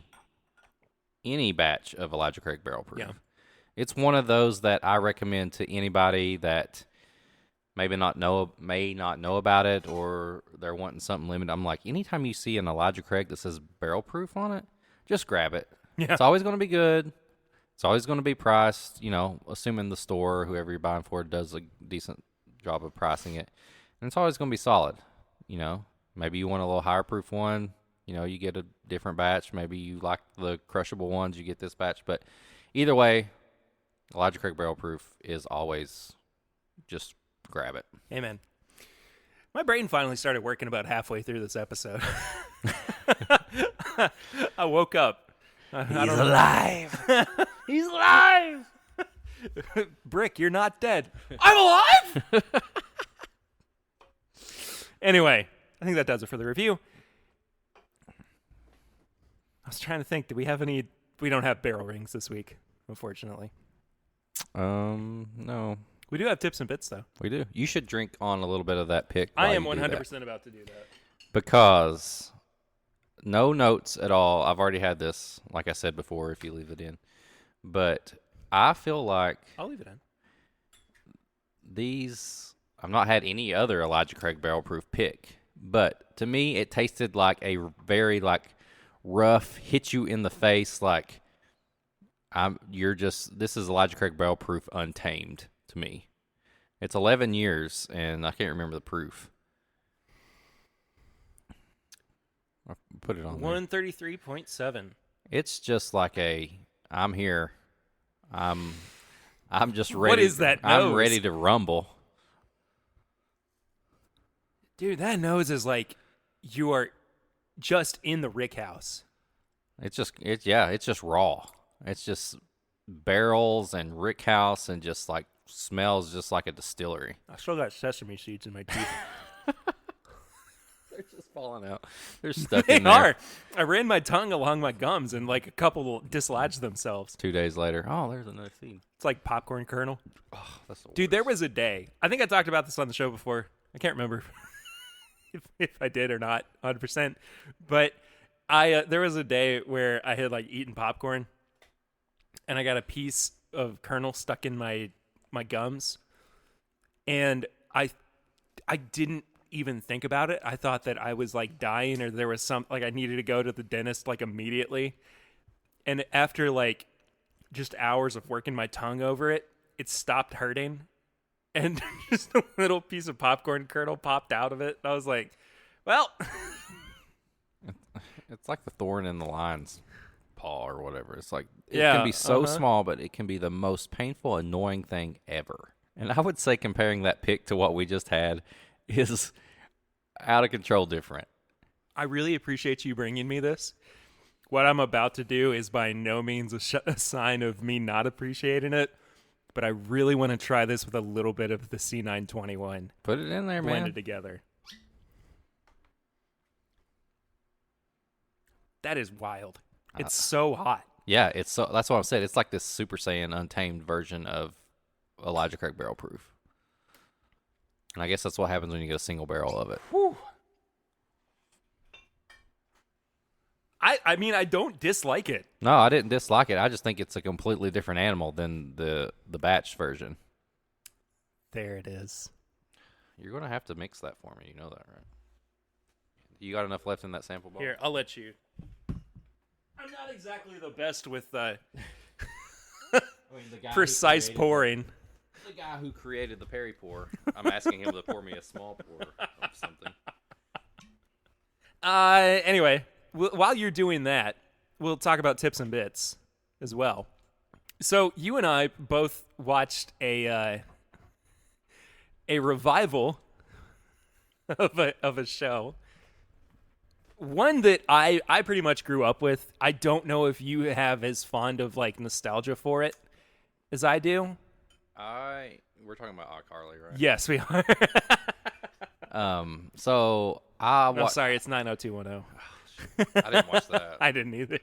batch of Elijah Craig Barrel Proof. Yeah. It's one of those that I recommend to anybody that may not know about it, or they're wanting something limited. I'm like, anytime you see an Elijah Craig that says barrel proof on it, just grab it. Yeah. It's always going to be good. It's always going to be priced, assuming the store, whoever you're buying for, does a decent job of pricing it. And it's always going to be solid. Maybe you want a little higher proof one, you get a different batch. Maybe you like the crushable ones, you get this batch. But either way, Elijah Craig Barrel Proof is always just grab it. Amen. My brain finally started working about halfway through this episode. I woke up. He's alive. He's alive. Brick, you're not dead. I'm alive. Anyway, I think that does it for the review. I was trying to think. Do we have any? We don't have barrel rings this week, unfortunately. No. We do have tips and bits, though. We do. You should drink on a little bit of that pick. I am 100% about to do that. Because no notes at all. I've already had this, like I said before, if you leave it in. But I feel like I'll leave it in. I've not had any other Elijah Craig Barrel Proof pick. But to me, it tasted like a very, rough, hit you in the face, this is Elijah Craig Barrel Proof Untamed to me. It's 11 years, and I can't remember the proof. I put it on 133.7. It's just like I'm here. I'm just ready. What is that nose? I'm ready to rumble. Dude, that nose is like you are just in the rick house. It's just raw. It's just barrels and rick house and just smells just like a distillery. I still got sesame seeds in my teeth. They're just falling out. They're stuck They in there. are. I ran my tongue along my gums and a couple dislodged themselves. 2 days later, there's another seed. It's like popcorn kernel. Oh, that's the Dude, worst. there was a day. I think I talked about this on the show before. I can't remember if I did or not, 100%. But there was a day where I had eaten popcorn, and I got a piece of kernel stuck in my gums, and I didn't even think about it. I thought that I was dying, or there was I needed to go to the dentist immediately. And after just hours of working my tongue over it, it stopped hurting, and just a little piece of popcorn kernel popped out of it. I was like, well. It's like the thorn in the lion's paw or whatever. It's it Yeah, can be so small, but it can be the most painful, annoying thing ever. And I would say comparing that pick to what we just had is out of control different. I really appreciate you bringing me this. What I'm about to do is by no means a sign of me not appreciating it, but I really want to try this with a little bit of the C921. Put it in there, man. Blended together. That is wild. It's so hot. Yeah, that's what I'm saying. It's like this Super Saiyan Untamed version of Elijah Craig Barrel Proof. And I guess that's what happens when you get a single barrel of it. Whew. I mean, I don't dislike it. No, I didn't dislike it. I just think it's a completely different animal than the batch version. There it is. You're going to have to mix that for me. You know that, right? You got enough left in that sample bowl? Here, I'll let you. I'm not exactly the best with precise pouring. The guy who created the Perry pour, I'm asking him to pour me a small pour of something. Anyway, while you're doing that, we'll talk about tips and bits as well. So you and I both watched a revival of a show. One that I pretty much grew up with. I don't know if you have as fond of like nostalgia for it as I do. We're talking about iCarly, right? Yes, we are. So I I'm sorry, it's 90210. I didn't watch that. I didn't either.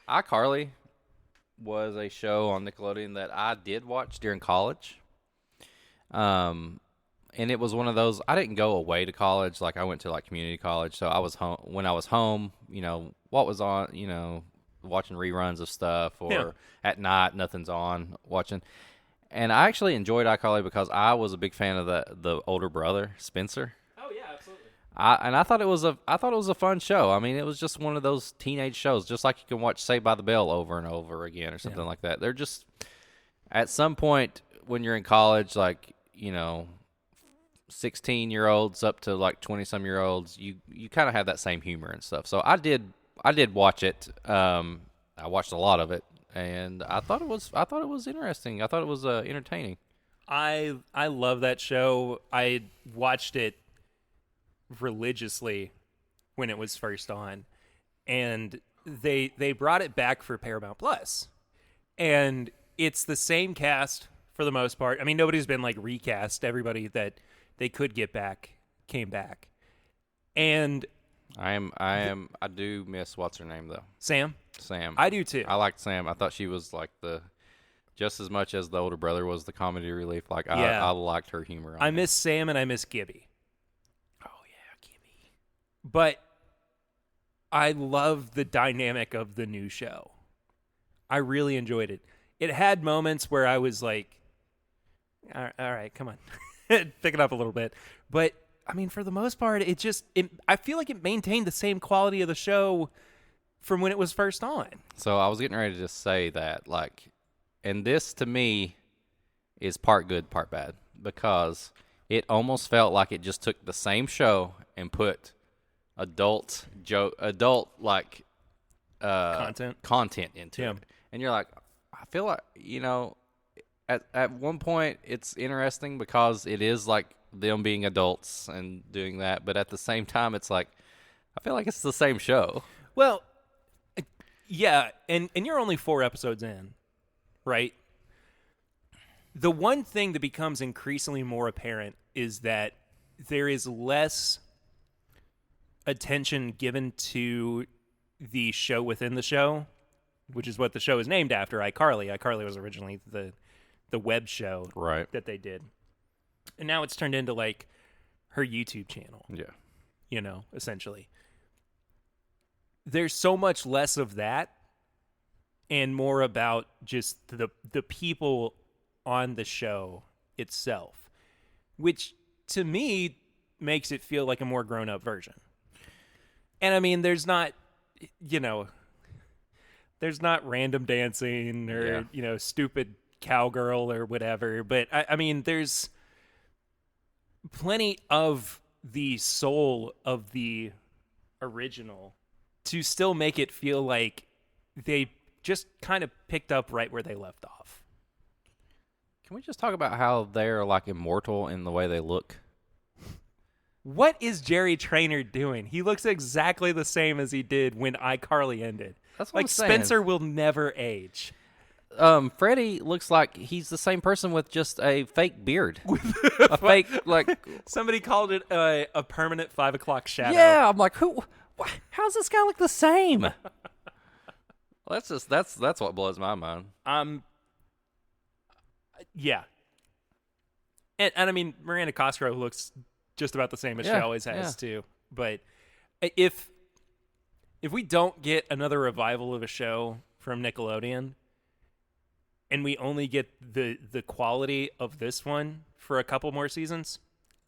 iCarly was a show on Nickelodeon that I did watch during college. And it was one of those, I didn't go away to college. Like, I went to, like, community college. So I was home. When I was home, what was on, watching reruns of stuff. Or at night, nothing's on, watching. And I actually enjoyed iCarly because I was a big fan of the older brother, Spencer. Oh, yeah, absolutely. I thought it was a fun show. I mean, it was just one of those teenage shows, just like you can watch Saved by the Bell over and over again or something like that. They're just, at some point when you're in college, like, 16-year-olds up to like 20-some-year-olds, you kind of have that same humor and stuff. So I did watch it. I watched a lot of it, and I thought it was interesting. I thought it was entertaining. I love that show. I watched it religiously when it was first on, and they brought it back for Paramount Plus, and it's the same cast for the most part. I mean, nobody's been like recast. Everybody that they could get back came back, and I do miss what's her name though. Sam. I do too. I liked Sam. I thought she was like just as much as the older brother was the comedy relief. Like I liked her humor. I miss Sam and I miss Gibby. Oh yeah, Gibby. But I love the dynamic of the new show. I really enjoyed it. It had moments where I was like, all right, come on. Pick it up a little bit. But, I mean, for the most part, I feel like it maintained the same quality of the show from when it was first on. So I was getting ready to just say that, like, and this to me is part good, part bad, because it almost felt like it just took the same show and put adult content into it. And you're like, I feel like, at one point it's interesting because it is like them being adults and doing that, but at the same time it's like I feel like it's the same show. Well, yeah, and you're only 4 episodes in, right? The one thing that becomes increasingly more apparent is that there is less attention given to the show within the show, which is what the show is named after, iCarly. iCarly was originally the web show that they did. And now it's turned into like her YouTube channel. Yeah. Essentially. There's so much less of that and more about just the people on the show itself, which to me makes it feel like a more grown-up version. And I mean, there's not random dancing or, stupid cowgirl or whatever, but I mean there's plenty of the soul of the original to still make it feel like they just kind of picked up right where they left off. Can we just talk about how they're like immortal in the way they look? What is Jerry Traynor doing? He looks exactly the same as he did when iCarly ended. That's what like I'm saying. Spencer will never age. Freddie looks like he's the same person with just a fake beard. A fake, like... Somebody called it a permanent 5 o'clock shadow. Yeah, I'm like, how's this guy look the same? Well, that's what blows my mind. Yeah. And I mean, Miranda Cosgrove looks just about the same as she always has, too. But if we don't get another revival of a show from Nickelodeon, and we only get the quality of this one for a couple more seasons,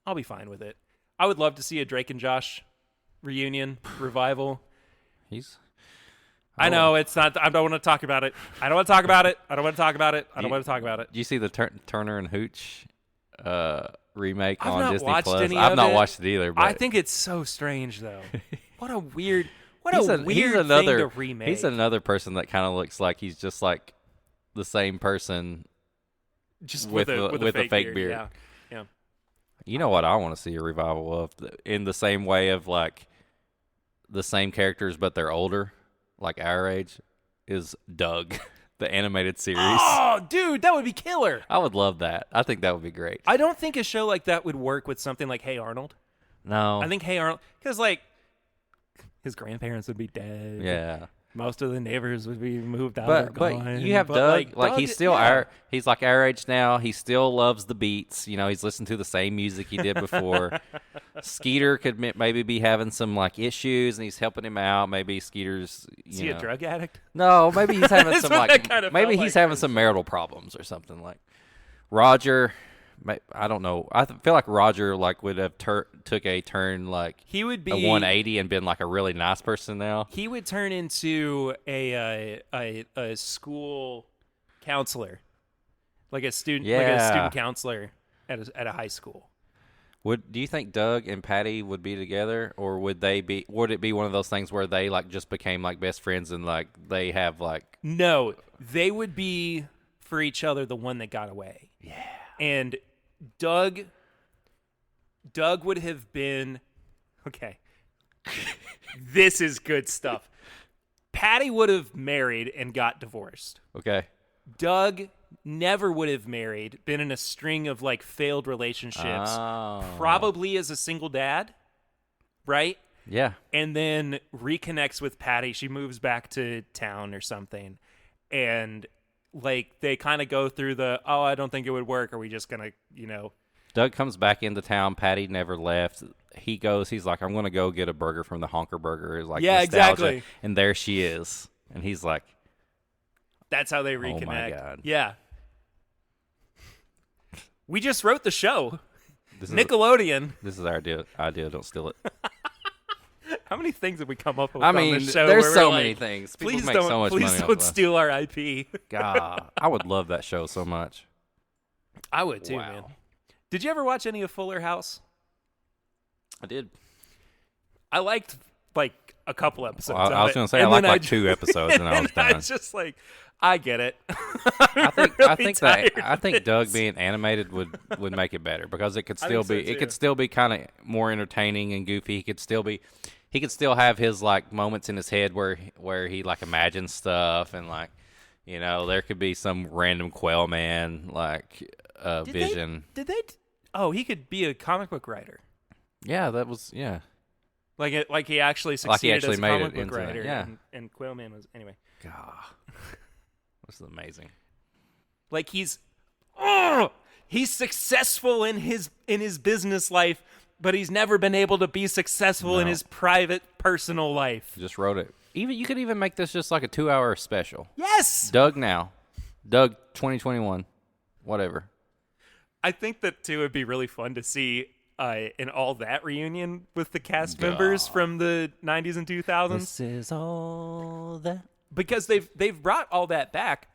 I'll be fine with it. I would love to see a Drake and Josh reunion revival. I know it's not. I don't want to talk about it. I don't want to talk about it. I don't want to talk about it. I don't want to talk about it. Do you see the Turner and Hooch remake I've on not Disney watched Plus? any I've of not it. watched it either. But I think it's so strange, though. What a weird he's thing to remake. He's another person that kind of looks like he's just like the same person, just with a fake beard. Yeah. You know what I want to see a revival of? In the same way of, like, the same characters, but they're older, like our age, is Doug, the animated series. Oh, dude, that would be killer. I would love that. I think that would be great. I don't think a show like that would work with something like Hey Arnold. No. I think Hey Arnold, because, like, his grandparents would be dead. Yeah. Most of the neighbors would be moved out. But you have Doug. Like he's still he's like our age now. He still loves the beats. You know, he's listened to the same music he did before. Skeeter could maybe be having some like issues, and he's helping him out. Maybe Skeeter's Is he a drug addict? No, maybe he's having some like maybe he's having like some marital problems or something. Like Roger, I don't know. I feel like Roger like would have took a turn like he would be a 180 and been like a really nice person now. He would turn into a school counselor, like a student counselor at a high school. Do you think Doug and Patty would be together, or would it be one of those things where they like just became like best friends and like they have like No, they would be for each other the one that got away. Yeah. And Doug would have been okay. This is good stuff. Patty would have married and got divorced. Okay. Doug never would have married, been in a string of like failed relationships, probably as a single dad, right? Yeah. And then reconnects with Patty. She moves back to town or something. And like they kind of go through I don't think it would work. Are we just going to, Doug comes back into town. Patty never left. He's like, I'm going to go get a burger from the Honker Burger. It's like, yeah, nostalgia. Exactly. And there she is. And he's like, that's how they reconnect. Oh my God. Yeah. We just wrote the show. Nickelodeon. This is our idea. Don't steal it. How many things have we come up with I on mean, this show? there's so many things. People Please make don't, so much please money don't steal our IP. God, I would love that show so much. I would too, Wow. man. Did you ever watch any of Fuller House? I did. I liked like a couple episodes. I was going to say I liked like 2 episodes, and I was done. I was just like, I get it. I think Doug being animated would make it better because it could still be kind of more entertaining and goofy. He could still have his like moments in his head where he like imagines stuff and like there could be some random Quail Man like vision. He could be a comic book writer. Yeah, that was yeah. Like he actually succeeded as a made comic it book into writer. that, yeah. And Quail Man was anyway. God, this is amazing. Like he's successful in his business life, but he's never been able to be successful in his private personal life. Just wrote it. You could even make this just like a 2-hour special. Yes. Doug 2021, whatever. I think that too would be really fun to see an All That reunion with the cast members from the 90s and 2000s. This is all that. Because they've brought All That back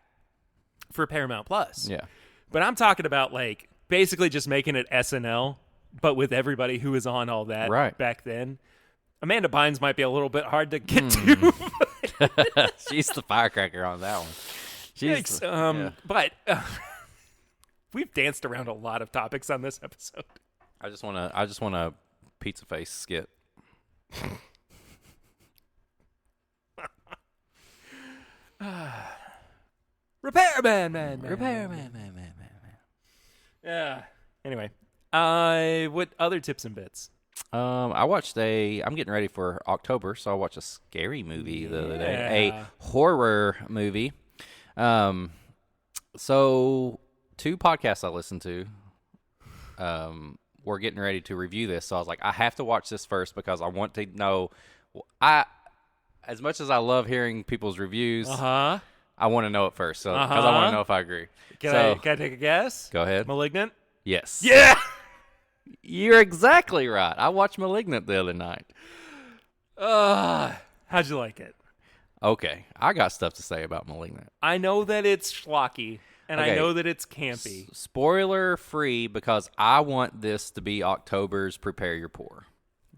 for Paramount Plus. Yeah. But I'm talking about like basically just making it SNL, but with everybody who was on All That back then. Amanda Bynes might be a little bit hard to get to. She's the firecracker on that one. But we've danced around a lot of topics on this episode. I just want a pizza face skit. Repairman. Repairman. Yeah. Anyway, what other tips and bits? I'm getting ready for October, so I watched a scary movie the other day, a horror movie. So 2 podcasts I listened to, we're getting ready to review this. So I was like, I have to watch this first because I want to know. As much as I love hearing people's reviews, I want to know it first. So because I want to know if I agree. Can I take a guess? Go ahead. Malignant? Yes. Yeah. You're exactly right. I watched Malignant the other night. How'd you like it? Okay, I got stuff to say about Malignant. I know that it's schlocky, and I know that it's campy. Spoiler free, because I want this to be October's Prepare Your Pour.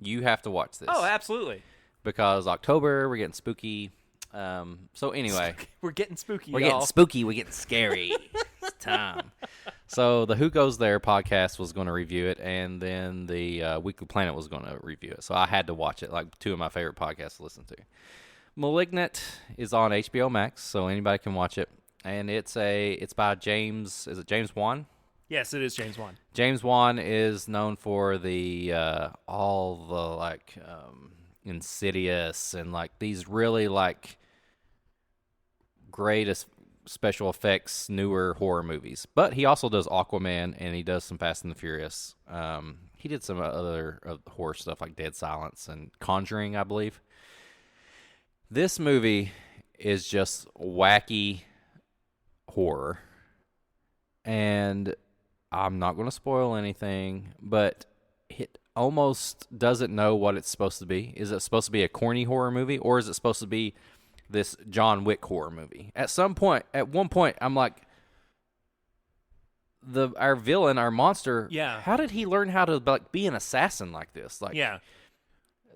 You have to watch this. Oh, absolutely. Because October, we're getting spooky. So anyway. We're getting spooky, We're getting spooky. We're getting scary. It's time. So the Who Goes There podcast was going to review it, and then the Weekly Planet was going to review it. So I had to watch it, like two of my favorite podcasts to listen to. Malignant is on HBO Max, so anybody can watch it. And it's by James, is it James Wan? Yes, it is James Wan. James Wan is known for the all the like Insidious and like these really like greatest special effects newer horror movies. But he also does Aquaman and he does some Fast and the Furious. He did some other horror stuff like Dead Silence and Conjuring, I believe. This movie is just wacky horror, and I'm not going to spoil anything, but it almost doesn't know what it's supposed to be. Is it supposed to be a corny horror movie, or is it supposed to be this John Wick horror movie? At one point, I'm like, our villain, our monster, how did he learn how to like be an assassin like this? Like,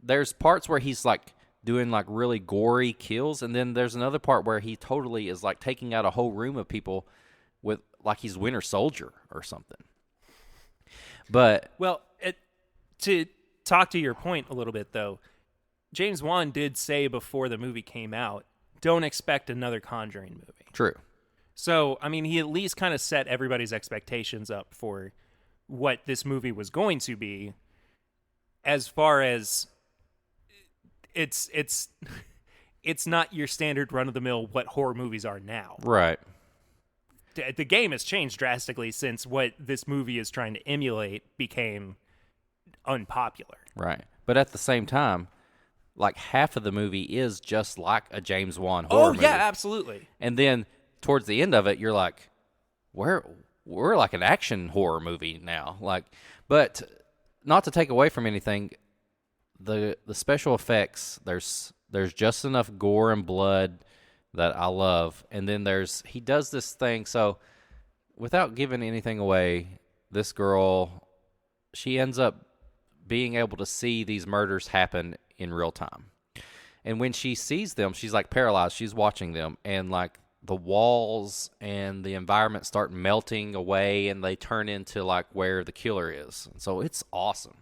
there's parts where he's like doing like really gory kills, and then there's another part where he totally is like taking out a whole room of people with like he's Winter Soldier or something. But to talk to your point a little bit though, James Wan did say before the movie came out, don't expect another Conjuring movie. True. So, I mean, he at least kind of set everybody's expectations up for what this movie was going to be, as far as it's not your standard run-of-the-mill what horror movies are now. Right. The game has changed drastically since what this movie is trying to emulate became unpopular. Right. But at the same time, like half of the movie is just like a James Wan horror movie. Oh, yeah, absolutely. And then towards the end of it, you're like, we're like an action horror movie now. Like, but not to take away from anything, the special effects, there's just enough gore and blood that I love. And then he does this thing. So without giving anything away, this girl, she ends up being able to see these murders happen in real time. And when she sees them, she's like paralyzed. She's watching them, and like the walls and the environment start melting away, and they turn into like where the killer is. So it's awesome.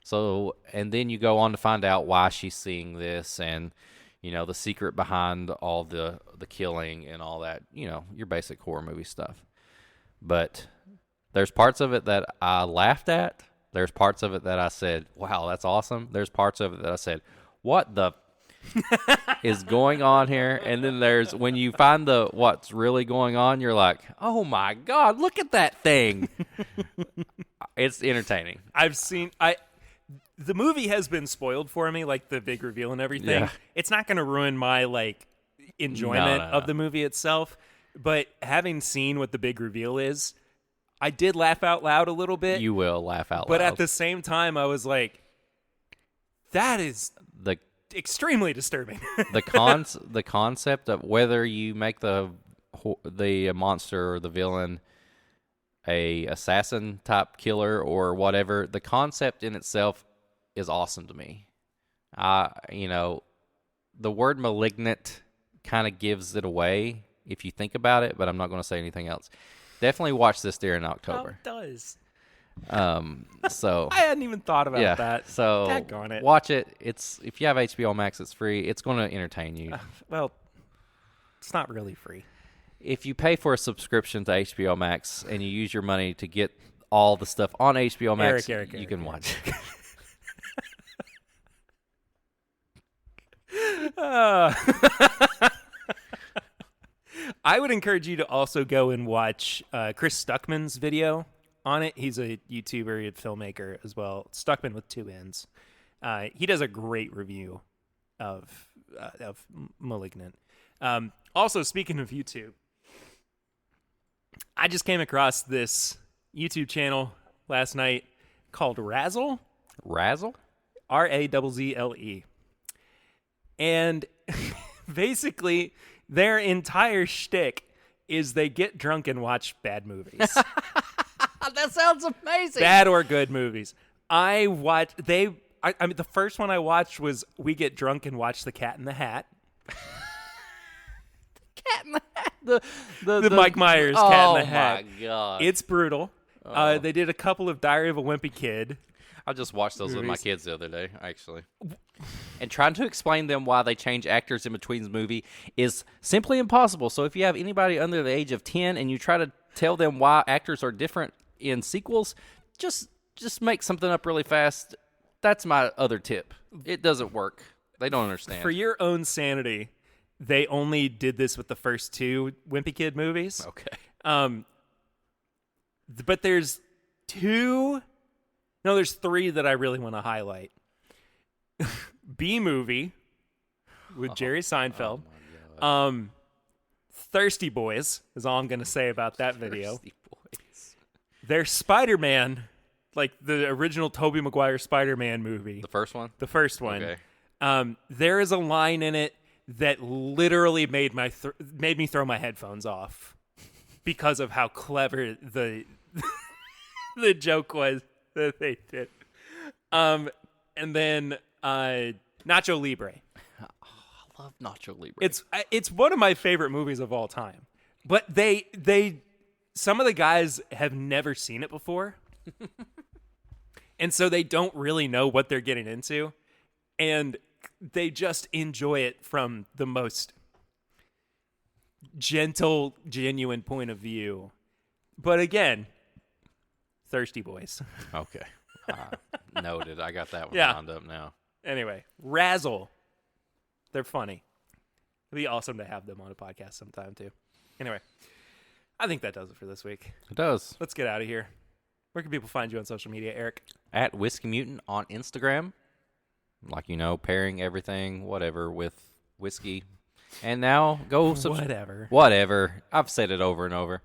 So, and then you go on to find out why she's seeing this, and you know the secret behind all the killing and all that. You know, your basic horror movie stuff. But there's parts of it that I laughed at. There's parts of it that I said, wow, that's awesome. There's parts of it that I said, what the is going on here? And then there's, when you find what's really going on, you're like, oh my God, look at that thing. It's entertaining. The movie has been spoiled for me, like the big reveal and everything. Yeah. It's not going to ruin my like enjoyment of the movie itself, but having seen what the big reveal is, I did laugh out loud a little bit. You will laugh out loud. But at the same time, I was like, that is extremely disturbing. the concept of whether you make the monster or the villain a assassin type killer or whatever, the concept in itself is awesome to me. You know, the word malignant kind of gives it away if you think about it, but I'm not going to say anything else. Definitely watch this during October. Oh, it does. So I hadn't even thought about that. So daggone it. Watch it. It's if you have HBO Max, it's free. It's going to entertain you. Well, it's not really free. If you pay for a subscription to HBO Max and you use your money to get all the stuff on HBO Max, you can watch it. I would encourage you to also go and watch Chris Stuckman's video on it. He's a YouTuber, a filmmaker as well. Stuckman with 2 N's. He does a great review of Malignant. Also, speaking of YouTube, I just came across this YouTube channel last night called Razzle. Razzle? Razzle. And basically, their entire shtick is they get drunk and watch bad movies. That sounds amazing. Bad or good movies. I mean, the first one I watched was We Get Drunk and Watch The Cat in the Hat. Cat in the Hat. The Mike Myers Cat in the Hat. Oh my god, It's brutal. They did a couple of Diary of a Wimpy Kid. I just watched those with my movies. kids the other day, actually. And trying to explain them why they change actors in between the movie is simply impossible. So if you have anybody under the age of 10 and you try to tell them why actors are different in sequels, just make something up really fast. That's my other tip. It doesn't work. They don't understand. For your own sanity, they only did this with the first two Wimpy Kid movies. Okay. But there's three that I really want to highlight. B-Movie with Jerry Seinfeld. Thirsty Boys is all I'm going to say about that video. Thirsty Boys. There's Spider-Man, like the original Tobey Maguire Spider-Man movie. The first one? The first one. Okay. There is a line in it that literally made me throw my headphones off because of how clever the the joke was that they did. And then Nacho Libre. I love Nacho Libre. It's one of my favorite movies of all time. But they some of the guys have never seen it before. And so they don't really know what they're getting into. And they just enjoy it from the most gentle, genuine point of view. But again, Thirsty Boys. Okay. Noted. I got that one Yeah. lined up now. Anyway, Razzle. They're funny. It'd be awesome to have them on a podcast sometime, too. Anyway, I think that does it for this week. It does. Let's get out of here. Where can people find you on social media, Eric? At Whiskey Mutant on Instagram. Like, pairing everything, whatever, with whiskey. And now go Whatever. I've said it over and over.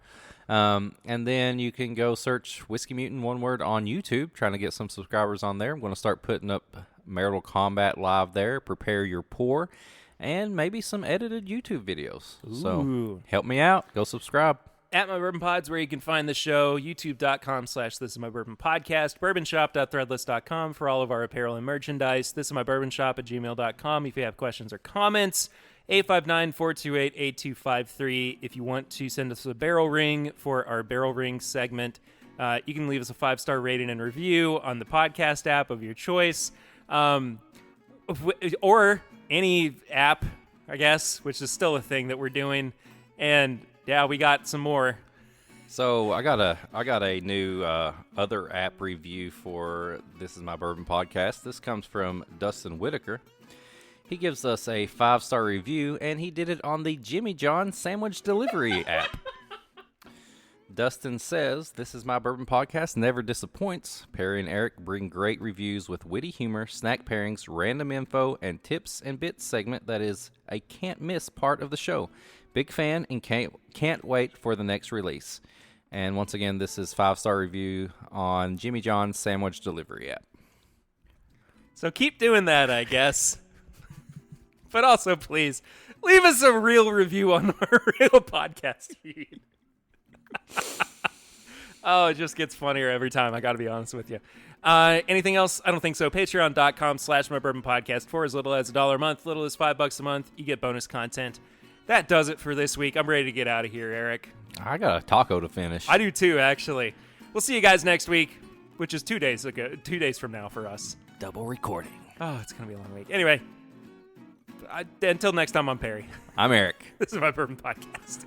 And then you can go search Whiskey Mutant, one word, on YouTube, trying to get some subscribers on there. I'm going to start putting up Marital Combat live there, Prepare Your Pour, and maybe some edited YouTube videos. Ooh. So help me out. Go subscribe. At My Bourbon Pod's where you can find the show, youtube.com/This Is My Bourbon Podcast, bourbonshop.threadless.com for all of our apparel and merchandise, thisismybourbonshop@gmail.com if you have questions or comments, 859-428-8253 if you want to send us a barrel ring for our barrel ring segment. You can leave us a 5-star rating and review on the podcast app of your choice, or any app, I guess, which is still a thing that we're doing. And yeah, we got some more. So I got a new other app review for This Is My Bourbon Podcast. This comes from Dustin Whitaker. He gives us a 5-star review, and he did it on the Jimmy John Sandwich Delivery app. Dustin says, This Is My Bourbon Podcast never disappoints. Perry and Eric bring great reviews with witty humor, snack pairings, random info, and tips and bits segment that is a can't-miss part of the show. Big fan and can't wait for the next release. And once again, this is 5-star review on Jimmy John's Sandwich Delivery app. So keep doing that, I guess. But also, please, leave us a real review on our real podcast feed. Oh, it just gets funnier every time, I gotta be honest with you. Anything else? I don't think so. Patreon.com/MyBourbonPodcast for as little as $1 a month, little as $5 a month. You get bonus content. That does it for this week. I'm ready to get out of here, Eric. I got a taco to finish. I do too, actually. We'll see you guys next week, which is 2 days from now for us. Double recording. Oh, it's going to be a long week. Anyway, until next time, I'm Perry. I'm Eric. This is My Bourbon Podcast.